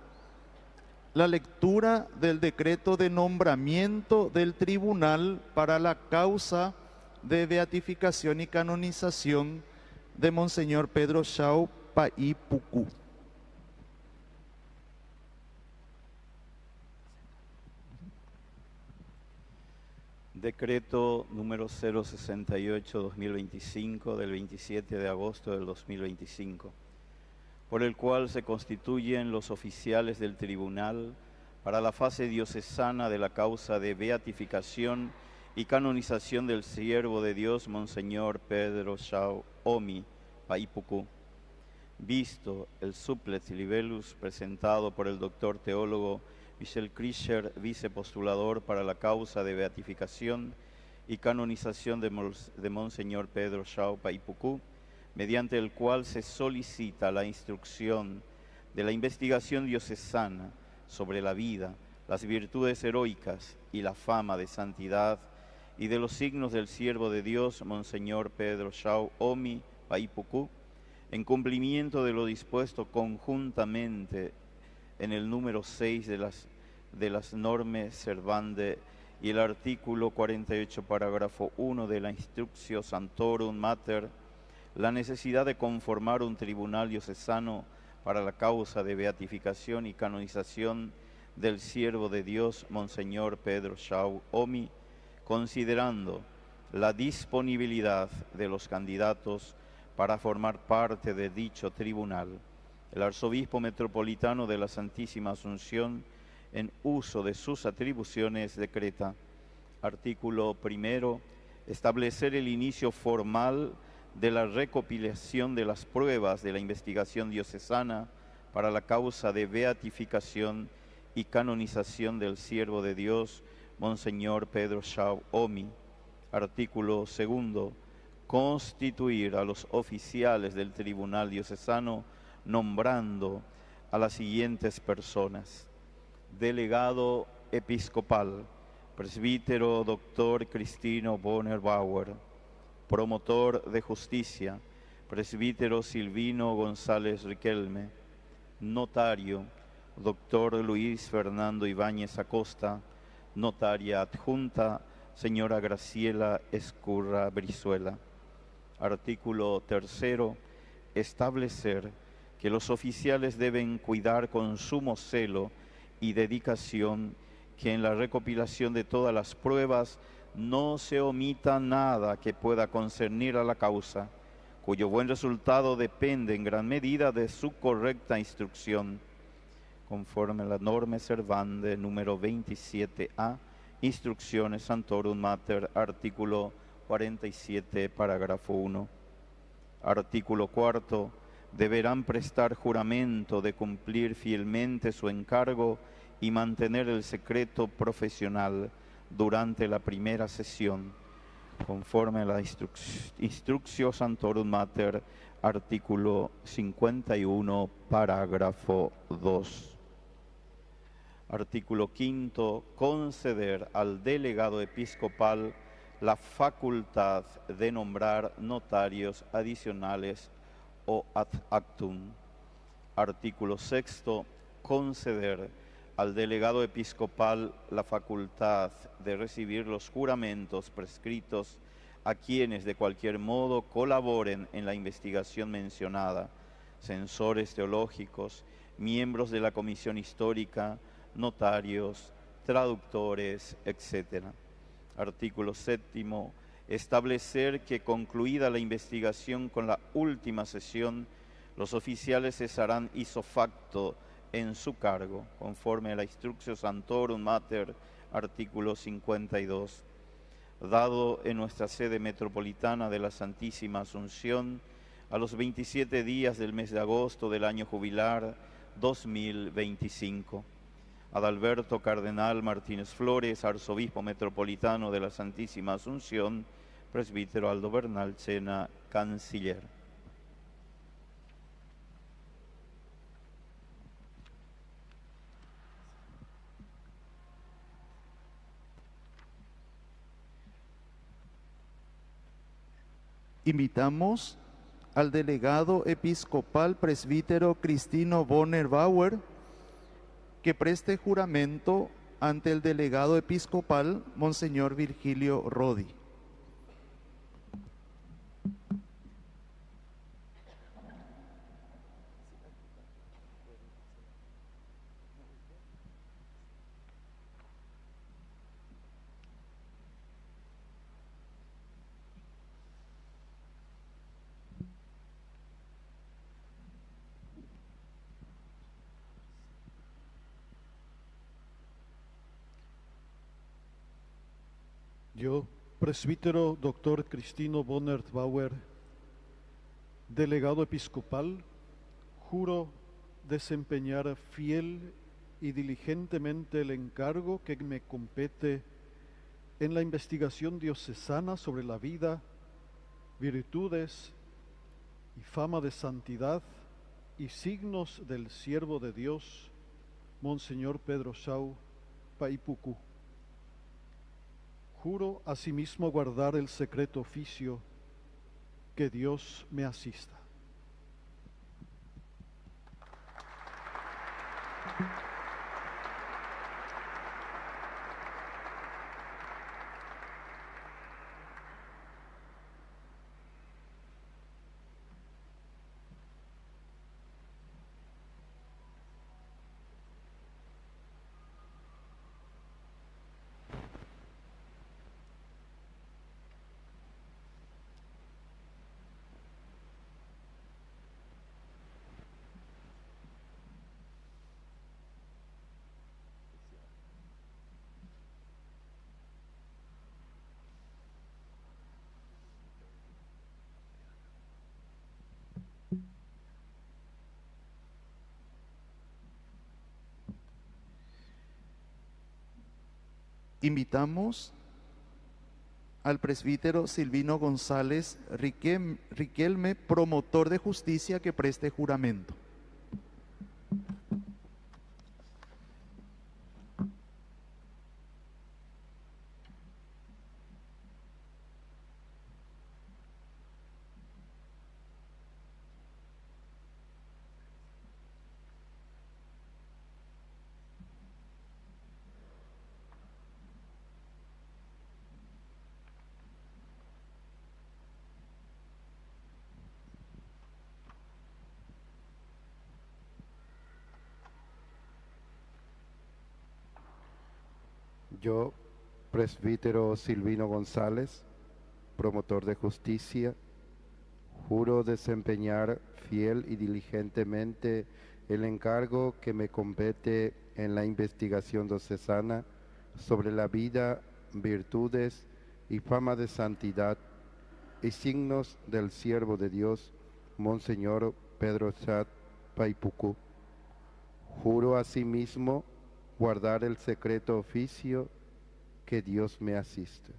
la lectura del decreto de nombramiento del tribunal para la causa de beatificación y canonización de Monseñor Pedro Shoah Paipucú. Decreto número 068-2025 del 27 de agosto del 2025. Por el cual se constituyen los oficiales del tribunal para la fase diocesana de la causa de beatificación y canonización del siervo de Dios, Monseñor Pedro Shoah Omi Paipucú. Visto el supplet libellus presentado por el doctor teólogo Michel Krischer, vicepostulador para la causa de beatificación y canonización de Monseñor Pedro Shoah Paipucú, mediante el cual se solicita la instrucción de la investigación diocesana sobre la vida, las virtudes heroicas y la fama de santidad y de los signos del siervo de Dios, Monseñor Pedro Shoah Omi Paipucú, en cumplimiento de lo dispuesto conjuntamente en el número 6 de las normes servande y el artículo 48, parágrafo 1 de la Instructio Sanctorum Mater, la necesidad de conformar un tribunal diocesano para la causa de beatificación y canonización del siervo de Dios, Monseñor Pedro Shoah Omi, considerando la disponibilidad de los candidatos para formar parte de dicho tribunal. El arzobispo metropolitano de la Santísima Asunción, en uso de sus atribuciones, decreta, artículo primero, establecer el inicio formal de la recopilación de las pruebas de la investigación diocesana para la causa de beatificación y canonización del siervo de Dios, Monseñor Pedro Shaw Omi. Artículo 2. Constituir a los oficiales del Tribunal Diocesano nombrando a las siguientes personas: delegado episcopal, presbítero Dr. Cristino Bonner Bauer; promotor de justicia, presbítero Silvino González Riquelme; notario, Dr. Luis Fernando Ibáñez Acosta; notaria adjunta, señora Graciela Escurra Brizuela. Artículo 3. Establecer que los oficiales deben cuidar con sumo celo y dedicación que en la recopilación de todas las pruebas no se omita nada que pueda concernir a la causa, cuyo buen resultado depende en gran medida de su correcta instrucción, conforme a la norma servande número 27A, Instrucciones Santorum Mater, artículo 47, parágrafo 1. Artículo 4. Deberán prestar juramento de cumplir fielmente su encargo y mantener el secreto profesional durante la primera sesión, conforme a la Instructio Santorum Mater, artículo 51, parágrafo 2. Artículo 5. Conceder al delegado episcopal la facultad de nombrar notarios adicionales o ad actum. Artículo 6. Conceder al delegado episcopal la facultad de recibir los juramentos prescritos a quienes de cualquier modo colaboren en la investigación mencionada: censores teológicos, miembros de la comisión histórica, notarios, traductores, etc. Artículo 7. Establecer que, concluida la investigación con la última sesión, los oficiales cesarán ipso facto en su cargo, conforme a la Instructio Santorum Mater, artículo 52. Dado en nuestra sede metropolitana de la Santísima Asunción, a los 27 días del mes de agosto del año jubilar 2025. Adalberto Cardenal Martínez Flores, arzobispo metropolitano de la Santísima Asunción; presbítero Aldo Bernal Chena, canciller. Invitamos al delegado episcopal presbítero Cristino Bonner Bauer que preste juramento ante el delegado episcopal Monseñor Virgilio Rodi. Yo, presbítero Dr. Cristino Bonner Bauer, delegado episcopal, juro desempeñar fiel y diligentemente el encargo que me compete en la investigación diocesana sobre la vida, virtudes y fama de santidad y signos del siervo de Dios, Monseñor Pedro Shaw Paipucú. Juro asimismo guardar el secreto oficio. Que Dios me asista. Invitamos al presbítero Silvino González Riquelme, promotor de justicia, que preste juramento. Yo, presbítero Silvino González, promotor de justicia, juro desempeñar fiel y diligentemente el encargo que me compete en la investigación diocesana sobre la vida, virtudes y fama de santidad y signos del siervo de Dios, Monseñor Pedro Chad Paipucú. Juro asimismo guardar el secreto oficio, que Dios me asista.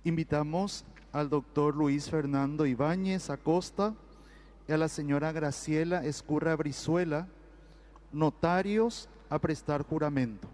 Invitamos al doctor Luis Fernando Ibáñez Acosta y a la señora Graciela Escurra Brizuela, notarios, a prestar juramento.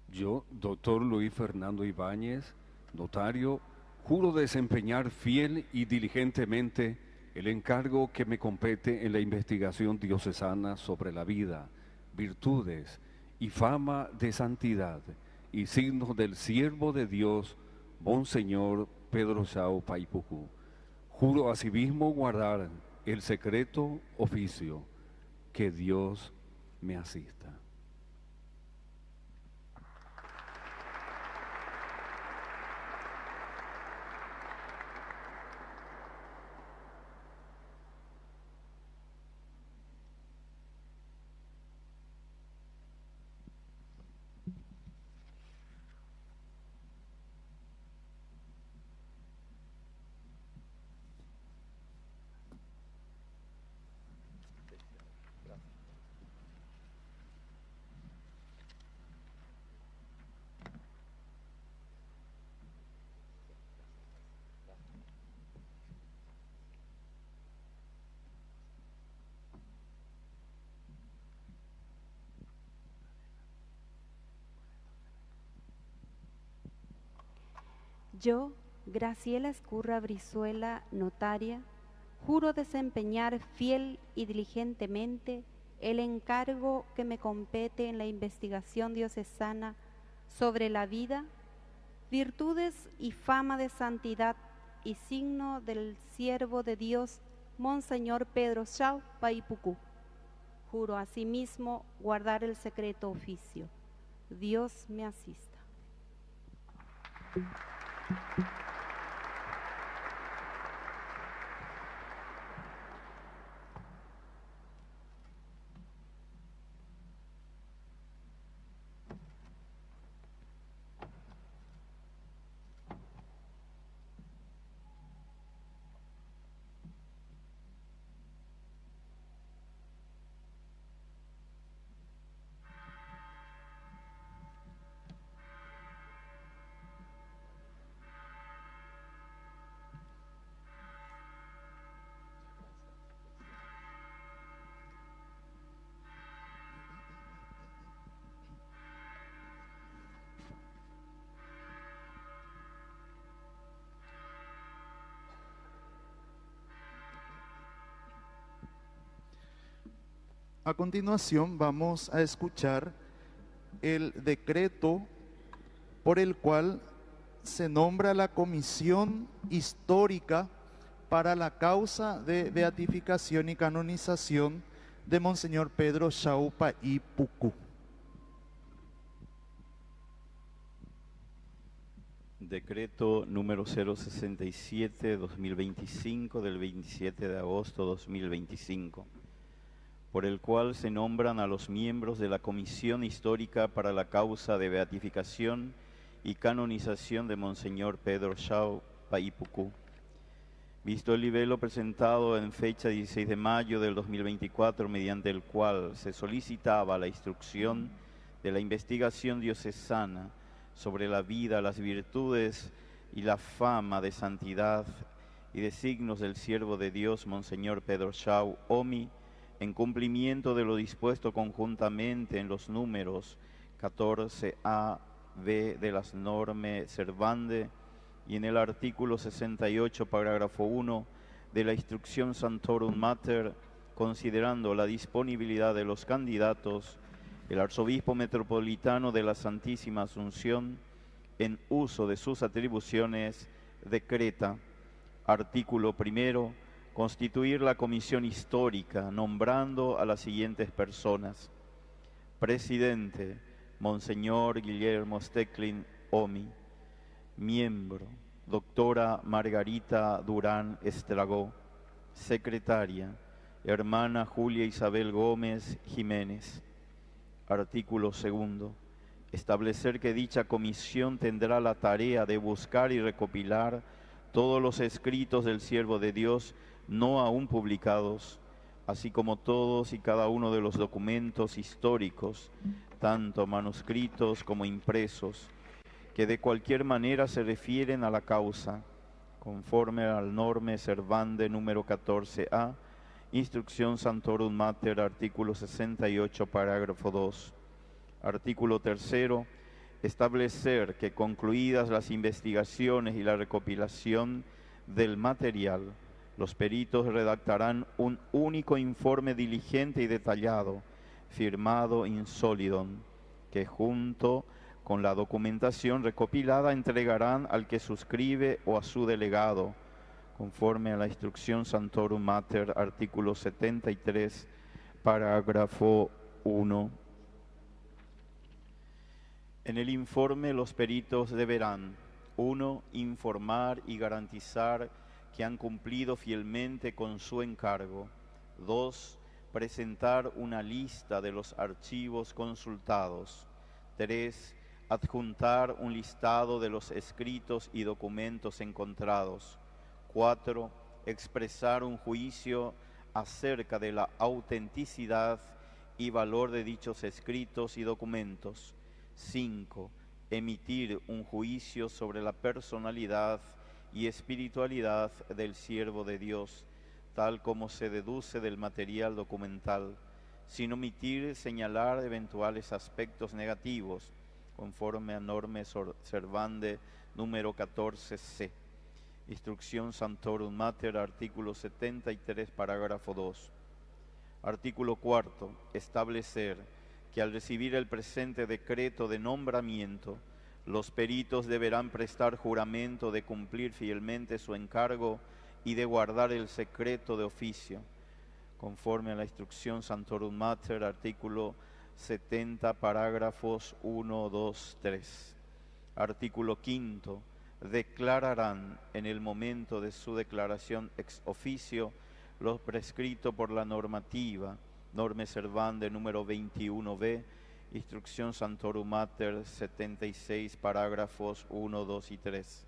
Yo, doctor Luis Fernando Ibáñez, notario, juro desempeñar fiel y diligentemente el encargo que me compete en la investigación diocesana sobre la vida, virtudes y fama de santidad y signos del siervo de Dios, Monseñor Pedro Chao Paipucú. Juro asimismo guardar el secreto oficio, que Dios me asista. Yo, Graciela Escurra Brizuela, notaria, juro desempeñar fiel y diligentemente el encargo que me compete en la investigación diocesana sobre la vida, virtudes y fama de santidad y signo del siervo de Dios, Monseñor Pedro Chao Paipucú. Juro asimismo guardar el secreto oficio. Dios me asista. A continuación vamos a escuchar el decreto por el cual se nombra la Comisión Histórica para la causa de beatificación y canonización de Monseñor Pedro Shaú Paí Pucú. Decreto número 067-2025 del 27 de agosto 2025, por el cual se nombran a los miembros de la Comisión Histórica para la causa de beatificación y canonización de Monseñor Pedro Shaú Paí Pucú. Visto el libelo presentado en fecha 16 de mayo del 2024, mediante el cual se solicitaba la instrucción de la investigación diocesana sobre la vida, las virtudes y la fama de santidad y de signos del siervo de Dios, Monseñor Pedro Shaú Omi, en cumplimiento de lo dispuesto conjuntamente en los números 14a, b de las normes servande y en el artículo 68, parágrafo 1 de la Instrucción Sanctorum Mater, considerando la disponibilidad de los candidatos, el arzobispo metropolitano de la Santísima Asunción, en uso de sus atribuciones, decreta, artículo 1, constituir la comisión histórica, nombrando a las siguientes personas: presidente, Monseñor Guillermo Stecklin Omi; miembro, doctora Margarita Durán Estragó; secretaria, hermana Julia Isabel Gómez Jiménez. Artículo 2. Establecer que dicha comisión tendrá la tarea de buscar y recopilar todos los escritos del siervo de Dios no aún publicados, así como todos y cada uno de los documentos históricos, tanto manuscritos como impresos, que de cualquier manera se refieren a la causa, conforme al norme servande número 14a, Instrucción Sanctorum Mater, artículo 68, parágrafo 2. Artículo 3. Establecer que concluidas las investigaciones y la recopilación del material, los peritos redactarán un único informe diligente y detallado, firmado in solidum, que junto con la documentación recopilada entregarán al que suscribe o a su delegado, conforme a la Instrucción Sanctorum Mater, artículo 73, parágrafo 1. En el informe los peritos deberán: 1. Informar y garantizar que han cumplido fielmente con su encargo. 2. Presentar una lista de los archivos consultados. 3. Adjuntar un listado de los escritos y documentos encontrados. 4. Expresar un juicio acerca de la autenticidad y valor de dichos escritos y documentos. 5. Emitir un juicio sobre la personalidad y espiritualidad del siervo de Dios, tal como se deduce del material documental, sin omitir señalar eventuales aspectos negativos, conforme a norme servande número 14c. Instrucción Sanctorum Mater, artículo 73, parágrafo 2. Artículo 4. Establecer que al recibir el presente decreto de nombramiento, los peritos deberán prestar juramento de cumplir fielmente su encargo y de guardar el secreto de oficio, conforme a la Instrucción Sanctorum Mater, artículo 70, parágrafos 1, 2, 3. Artículo 5. Declararán en el momento de su declaración ex oficio lo prescrito por la normativa, norme servande número 21b, Instrucción Sanctorum Mater 76, parágrafos 1, 2 y 3.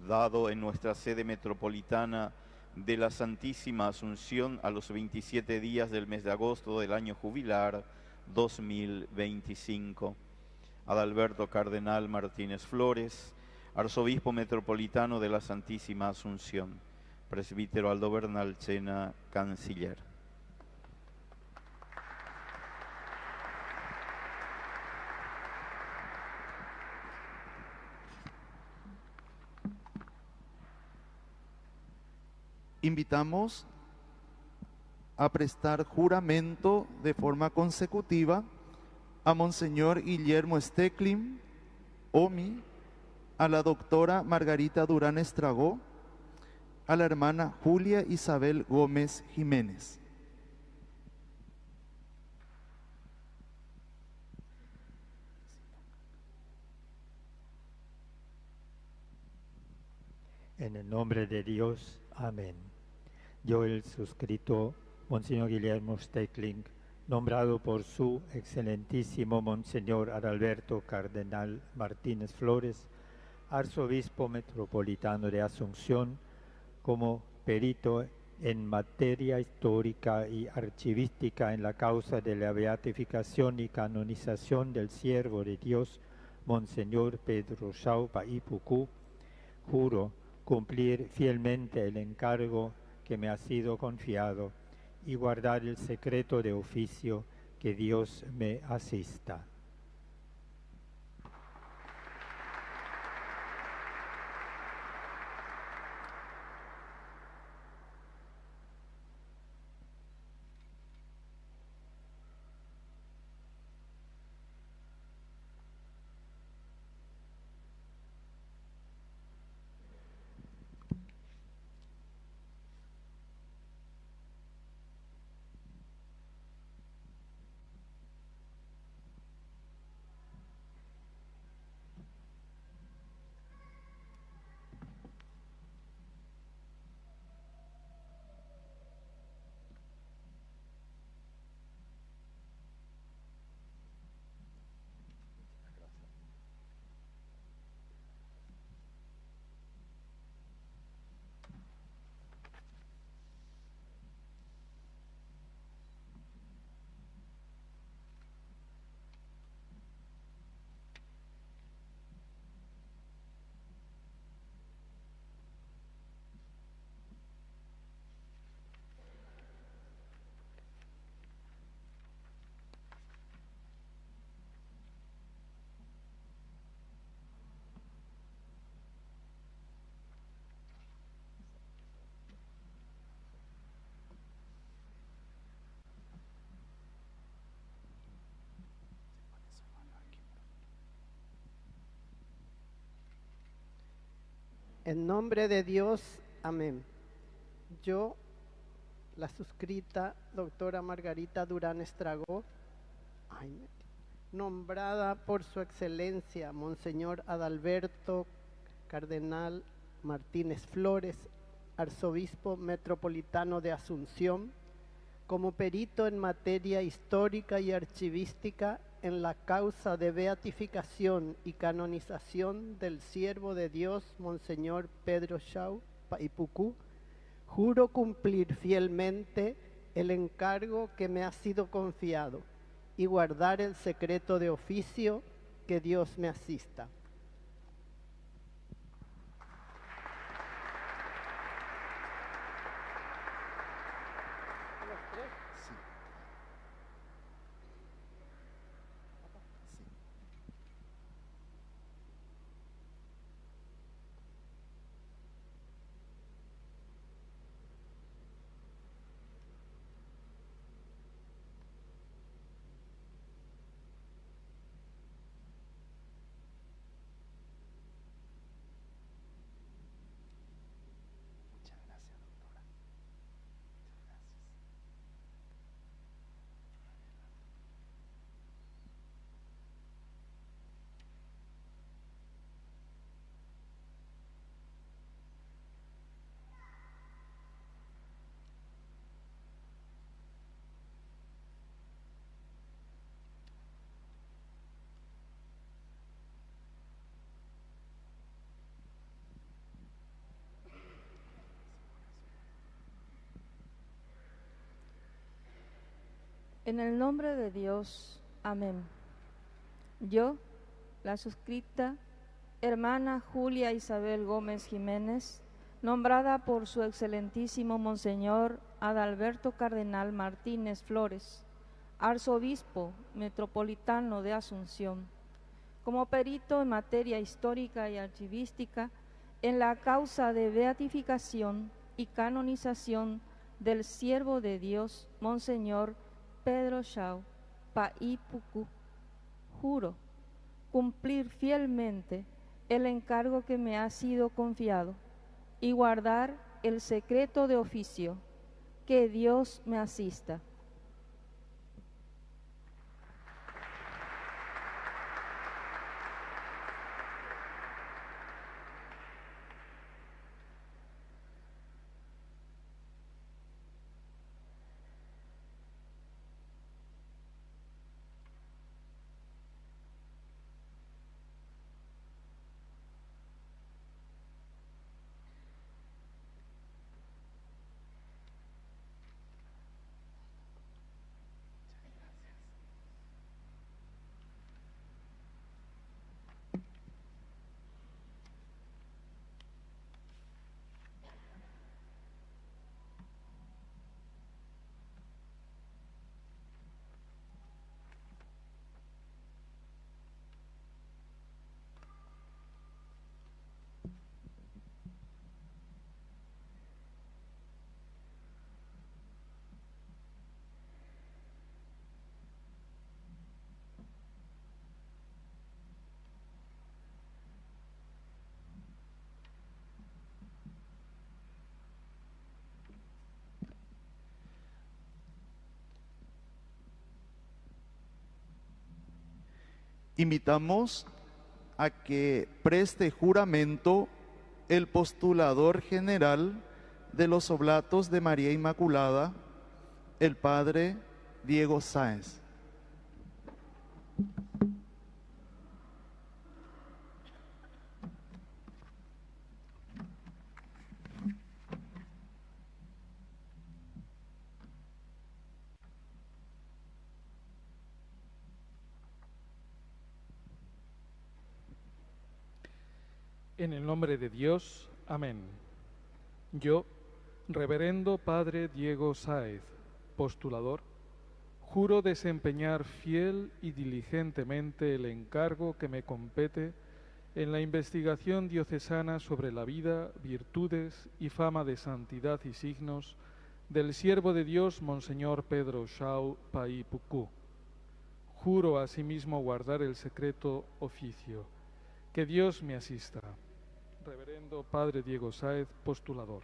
Dado en nuestra sede metropolitana de la Santísima Asunción a los 27 días del mes de agosto del año jubilar 2025. Adalberto Cardenal Martínez Flores, Arzobispo Metropolitano de la Santísima Asunción. Presbítero Aldo Bernal Chena, Canciller. Invitamos a prestar juramento de forma consecutiva a Monseñor Guillermo Stecklin, OMI, a la doctora Margarita Durán Estragó, a la hermana Julia Isabel Gómez Jiménez. En el nombre de Dios, amén. Yo, el suscrito Monseñor Guillermo Stecklin, nombrado por su excelentísimo Monseñor Adalberto Cardenal Martínez Flores, arzobispo metropolitano de Asunción, como perito en materia histórica y archivística en la causa de la beatificación y canonización del siervo de Dios, Monseñor Pedro Shaw Paipucú, juro cumplir fielmente el encargo que me ha sido confiado y guardar el secreto de oficio, que Dios me asista. En nombre de Dios, amén. Yo, la suscrita doctora Margarita Durán Estragó, nombrada por su excelencia Monseñor Adalberto Cardenal Martínez Flores, arzobispo metropolitano de Asunción, como perito en materia histórica y archivística en la causa de beatificación y canonización del siervo de Dios, Monseñor Pedro Shaw Paipucú, juro cumplir fielmente el encargo que me ha sido confiado y guardar el secreto de oficio, que Dios me asista. En el nombre de Dios, amén. Yo, la suscrita hermana Julia Isabel Gómez Jiménez, nombrada por su excelentísimo Monseñor Adalberto Cardenal Martínez Flores, arzobispo metropolitano de Asunción, como perito en materia histórica y archivística en la causa de beatificación y canonización del siervo de Dios, Monseñor Pedro Shaw, Paí Pucú. Juro cumplir fielmente el encargo que me ha sido confiado y guardar el secreto de oficio. Que Dios me asista. Invitamos a que preste juramento el postulador general de los Oblatos de María Inmaculada, el Padre Diego Sáenz. En el nombre de Dios, amén. Yo, reverendo Padre Diego Sáenz, postulador, juro desempeñar fiel y diligentemente el encargo que me compete en la investigación diocesana sobre la vida, virtudes y fama de santidad y signos del siervo de Dios, Monseñor Pedro Shaw Paí Pucú. Juro asimismo guardar el secreto oficio. Que Dios me asista. Reverendo Padre Diego Sáenz, postulador.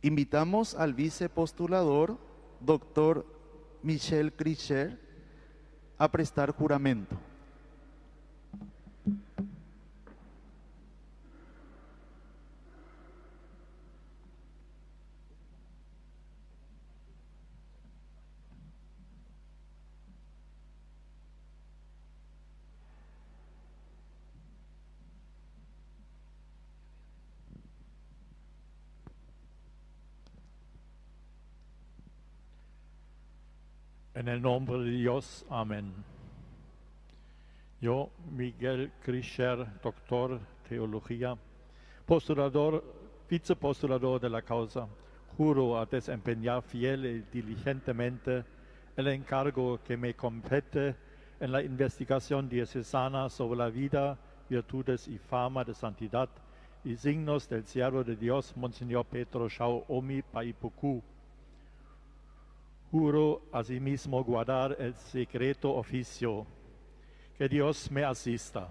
Invitamos al vicepostulador, doctor Michel Kricher, a prestar juramento. En el nombre de Dios, amén. Yo, Miguel Krischer, doctor teología, vicepostulador de la causa, juro a desempeñar fiel y diligentemente el encargo que me compete en la investigación diocesana sobre la vida, virtudes y fama de santidad y signos del siervo de Dios, Monseñor Pedro Shao Omi Paipuku. Juro asimismo guardar el secreto oficio. Que Dios me asista.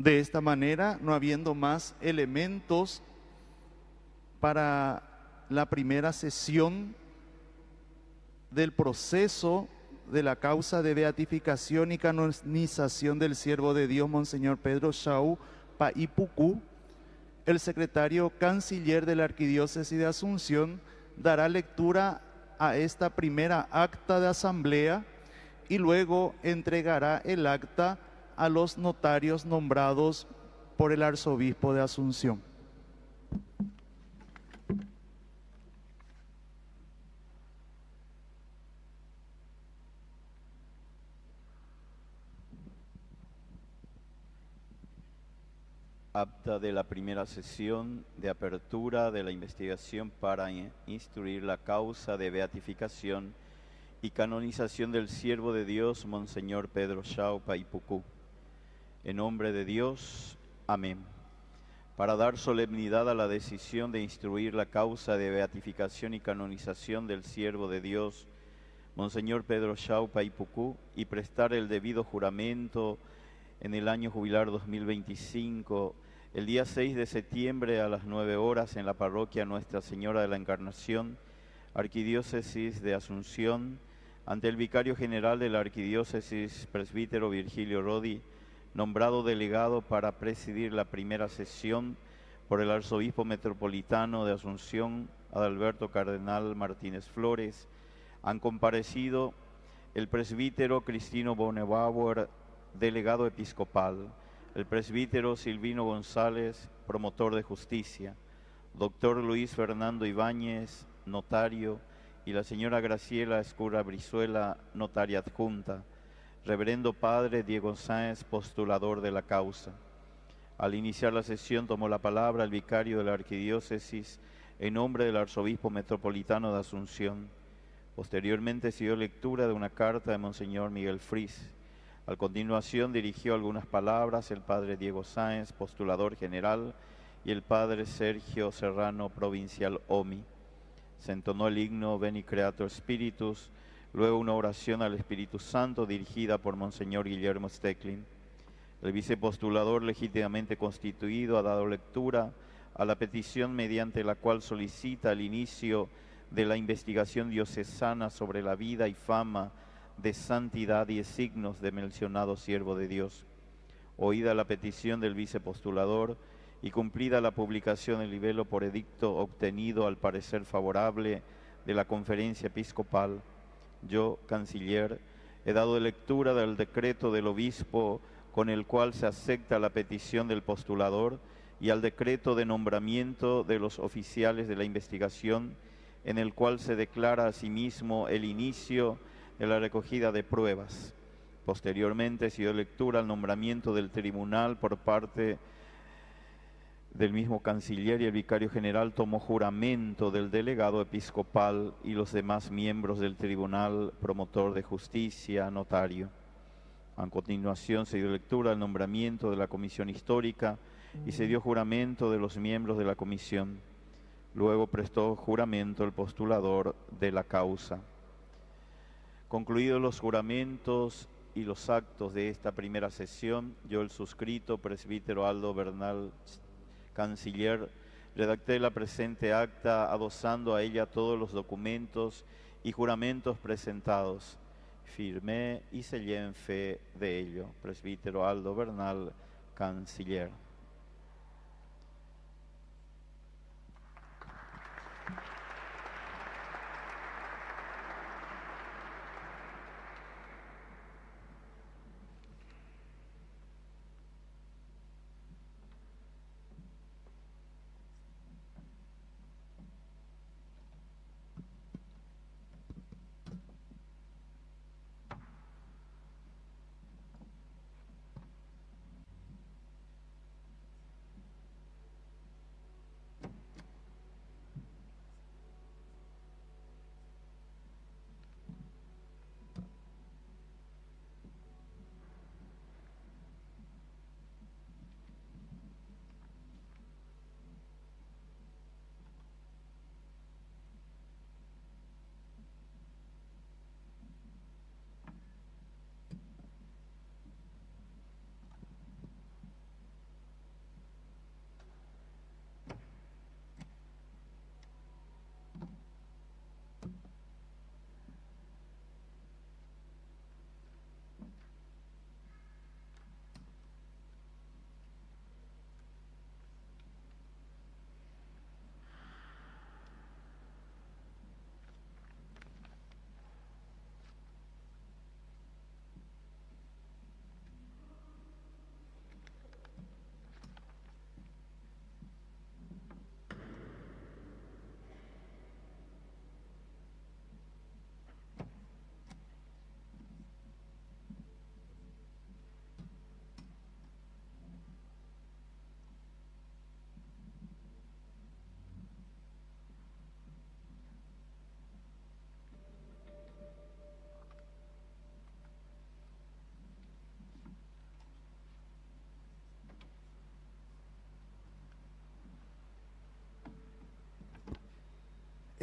De esta manera, no habiendo más elementos para la primera sesión del proceso de la causa de beatificación y canonización del siervo de Dios, Monseñor Pedro Shao Paipuku, el secretario canciller de la Arquidiócesis de Asunción dará lectura a esta primera acta de asamblea y luego entregará el acta a los notarios nombrados por el arzobispo de Asunción. Acta de la primera sesión de apertura de la investigación para instruir la causa de beatificación y canonización del siervo de Dios, Monseñor Pedro Shao Paipuku. En nombre de Dios, amén. Para dar solemnidad a la decisión de instruir la causa de beatificación y canonización del siervo de Dios, Monseñor Pedro Shao Paipuku, y prestar el debido juramento en el año jubilar 2025, el día 6 de septiembre a las 9 horas en la parroquia Nuestra Señora de la Encarnación, Arquidiócesis de Asunción, ante el vicario general de la Arquidiócesis, presbítero Virgilio Rodi, nombrado delegado para presidir la primera sesión por el arzobispo metropolitano de Asunción, Adalberto Cardenal Martínez Flores, han comparecido el presbítero Cristino Bonebauer, delegado episcopal, el presbítero Silvino González, promotor de justicia, doctor Luis Fernando Ibáñez, notario, y la señora Graciela Escurra Brizuela, notaria adjunta, reverendo padre Diego Sáenz, postulador de la causa. Al iniciar la sesión tomó la palabra el vicario de la arquidiócesis en nombre del arzobispo metropolitano de Asunción. Posteriormente se dio lectura de una carta de Monseñor Miguel Fris. A continuación dirigió algunas palabras el padre Diego Sáenz, postulador general, y el padre Sergio Serrano, provincial OMI. Se entonó el himno Veni Creator Spiritus, luego una oración al Espíritu Santo dirigida por Monseñor Guillermo Stecklin. El vicepostulador legítimamente constituido ha dado lectura a la petición mediante la cual solicita el inicio de la investigación diocesana sobre la vida y fama de santidad y signos de mencionado siervo de Dios. Oída la petición del vicepostulador y cumplida la publicación del libelo por edicto obtenido al parecer favorable de la Conferencia Episcopal, yo, canciller, he dado lectura del decreto del obispo con el cual se acepta la petición del postulador y al decreto de nombramiento de los oficiales de la investigación, en el cual se declara asimismo el inicio de la recogida de pruebas. Posteriormente se dio lectura al nombramiento del tribunal por parte del mismo canciller, y el vicario general tomó juramento del delegado episcopal y los demás miembros del tribunal, promotor de justicia, notario. A continuación se dio lectura al nombramiento de la comisión histórica y se dio juramento de los miembros de la comisión. Luego prestó juramento el postulador de la causa. Concluidos los juramentos y los actos de esta primera sesión, yo, el suscrito presbítero Aldo Bernal, canciller, redacté la presente acta adosando a ella todos los documentos y juramentos presentados. Firmé y sellé en fe de ello. Presbítero Aldo Bernal, canciller.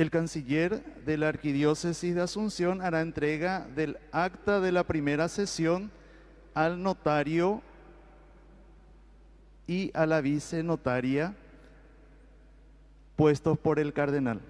El canciller de la Arquidiócesis de Asunción hará entrega del acta de la primera sesión al notario y a la vicenotaria puestos por el cardenal.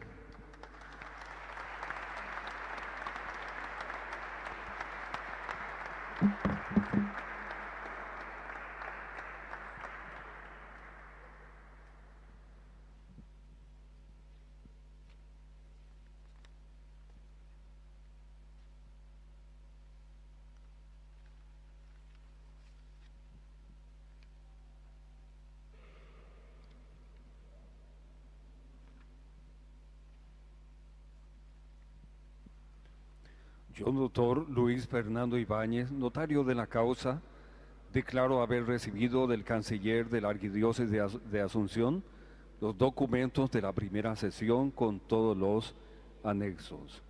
Yo, doctor Luis Fernando Ibáñez, notario de la causa, declaro haber recibido del canciller de la Arquidiócesis de Asunción los documentos de la primera sesión con todos los anexos.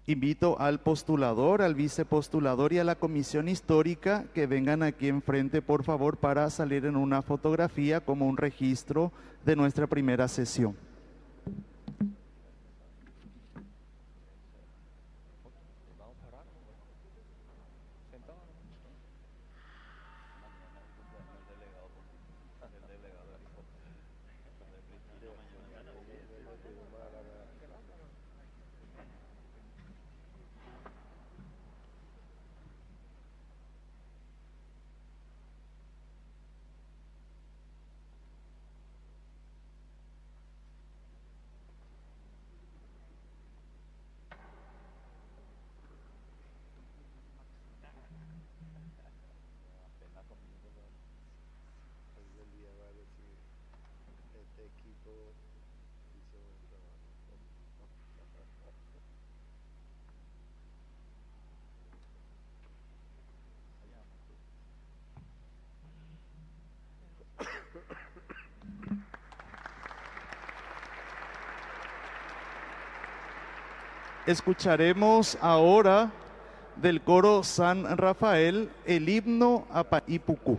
Invito al postulador, al vicepostulador y a la comisión histórica que vengan aquí enfrente, por favor, para salir en una fotografía como un registro de nuestra primera sesión. Escucharemos ahora del coro San Rafael el himno a Paipucú.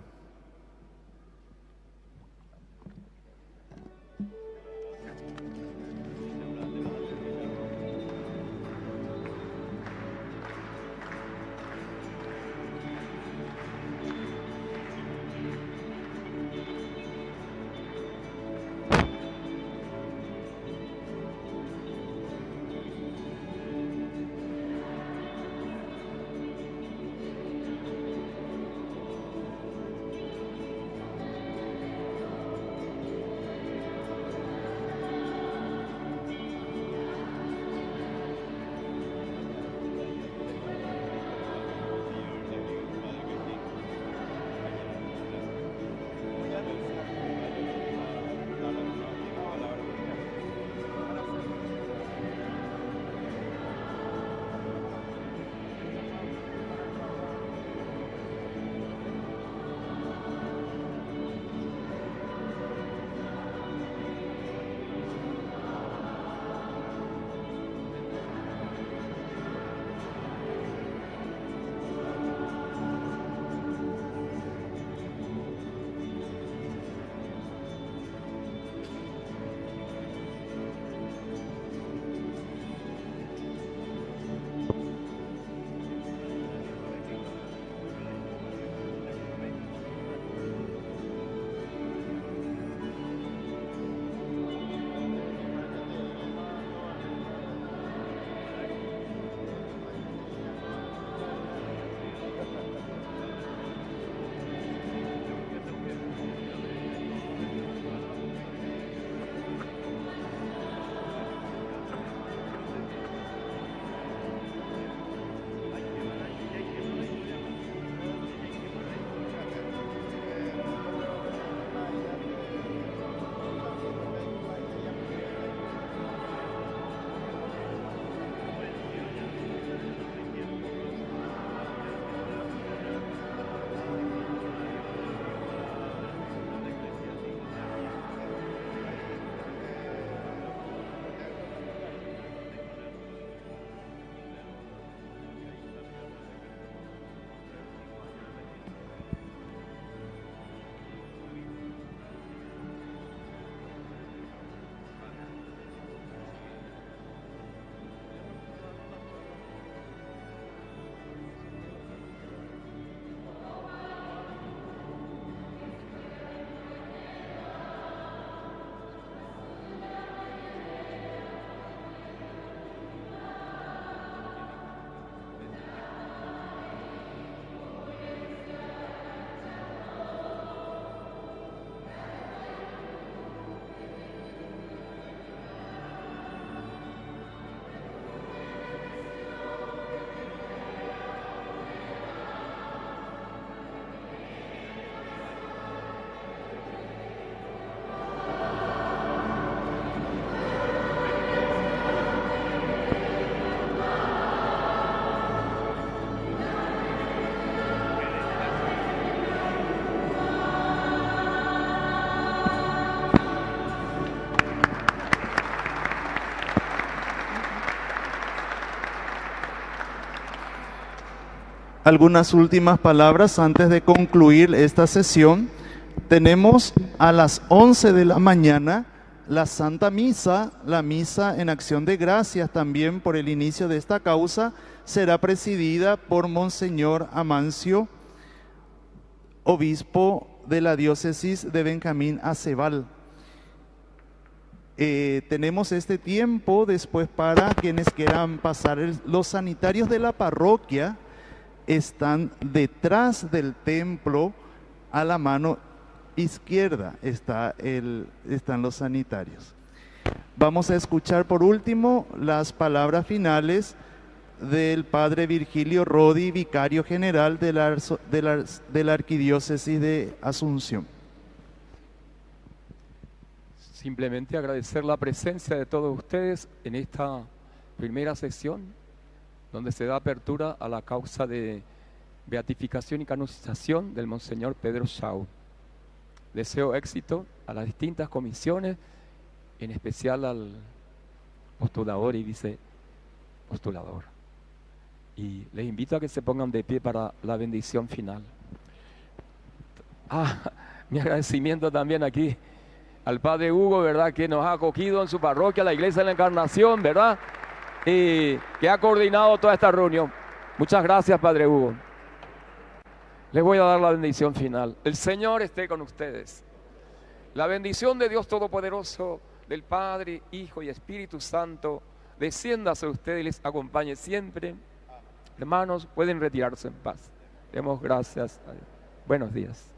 algunas últimas palabras antes de concluir esta sesión. Tenemos a las 11 de la mañana la Santa Misa, la misa en acción de gracias también por el inicio de esta causa, será presidida por Monseñor Amancio, obispo de la diócesis de Benjamín Acebal. Tenemos este tiempo después para quienes quieran pasar. Los sanitarios de la parroquia están detrás del templo, a la mano izquierda están los sanitarios. Vamos a escuchar por último las palabras finales del padre Virgilio Rodi, vicario general de la Arquidiócesis de Asunción. Simplemente agradecer la presencia de todos ustedes en esta primera sesión, donde se da apertura a la causa de beatificación y canonización del Monseñor Pedro Shaw. Deseo éxito a las distintas comisiones, en especial al postulador y vicepostulador. Y les invito a que se pongan de pie para la bendición final. Mi agradecimiento también aquí al Padre Hugo, ¿verdad?, que nos ha acogido en su parroquia, la Iglesia de la Encarnación, ¿verdad?, y que ha coordinado toda esta reunión. Muchas gracias, Padre Hugo. Les voy a dar la bendición final. El Señor esté con ustedes. La bendición de Dios Todopoderoso, del Padre, Hijo y Espíritu Santo, descienda sobre ustedes y les acompañe siempre. Hermanos, pueden retirarse en paz. Demos gracias a Dios. Buenos días.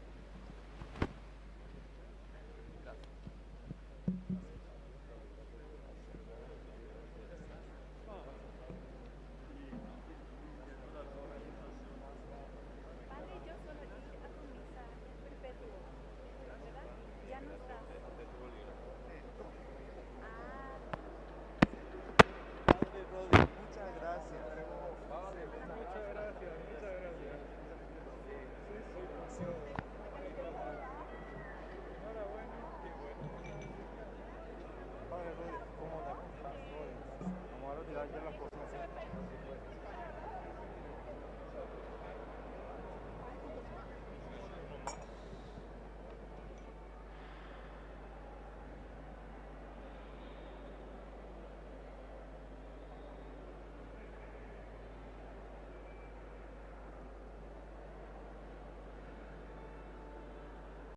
Vamos a retirar ya las cosas.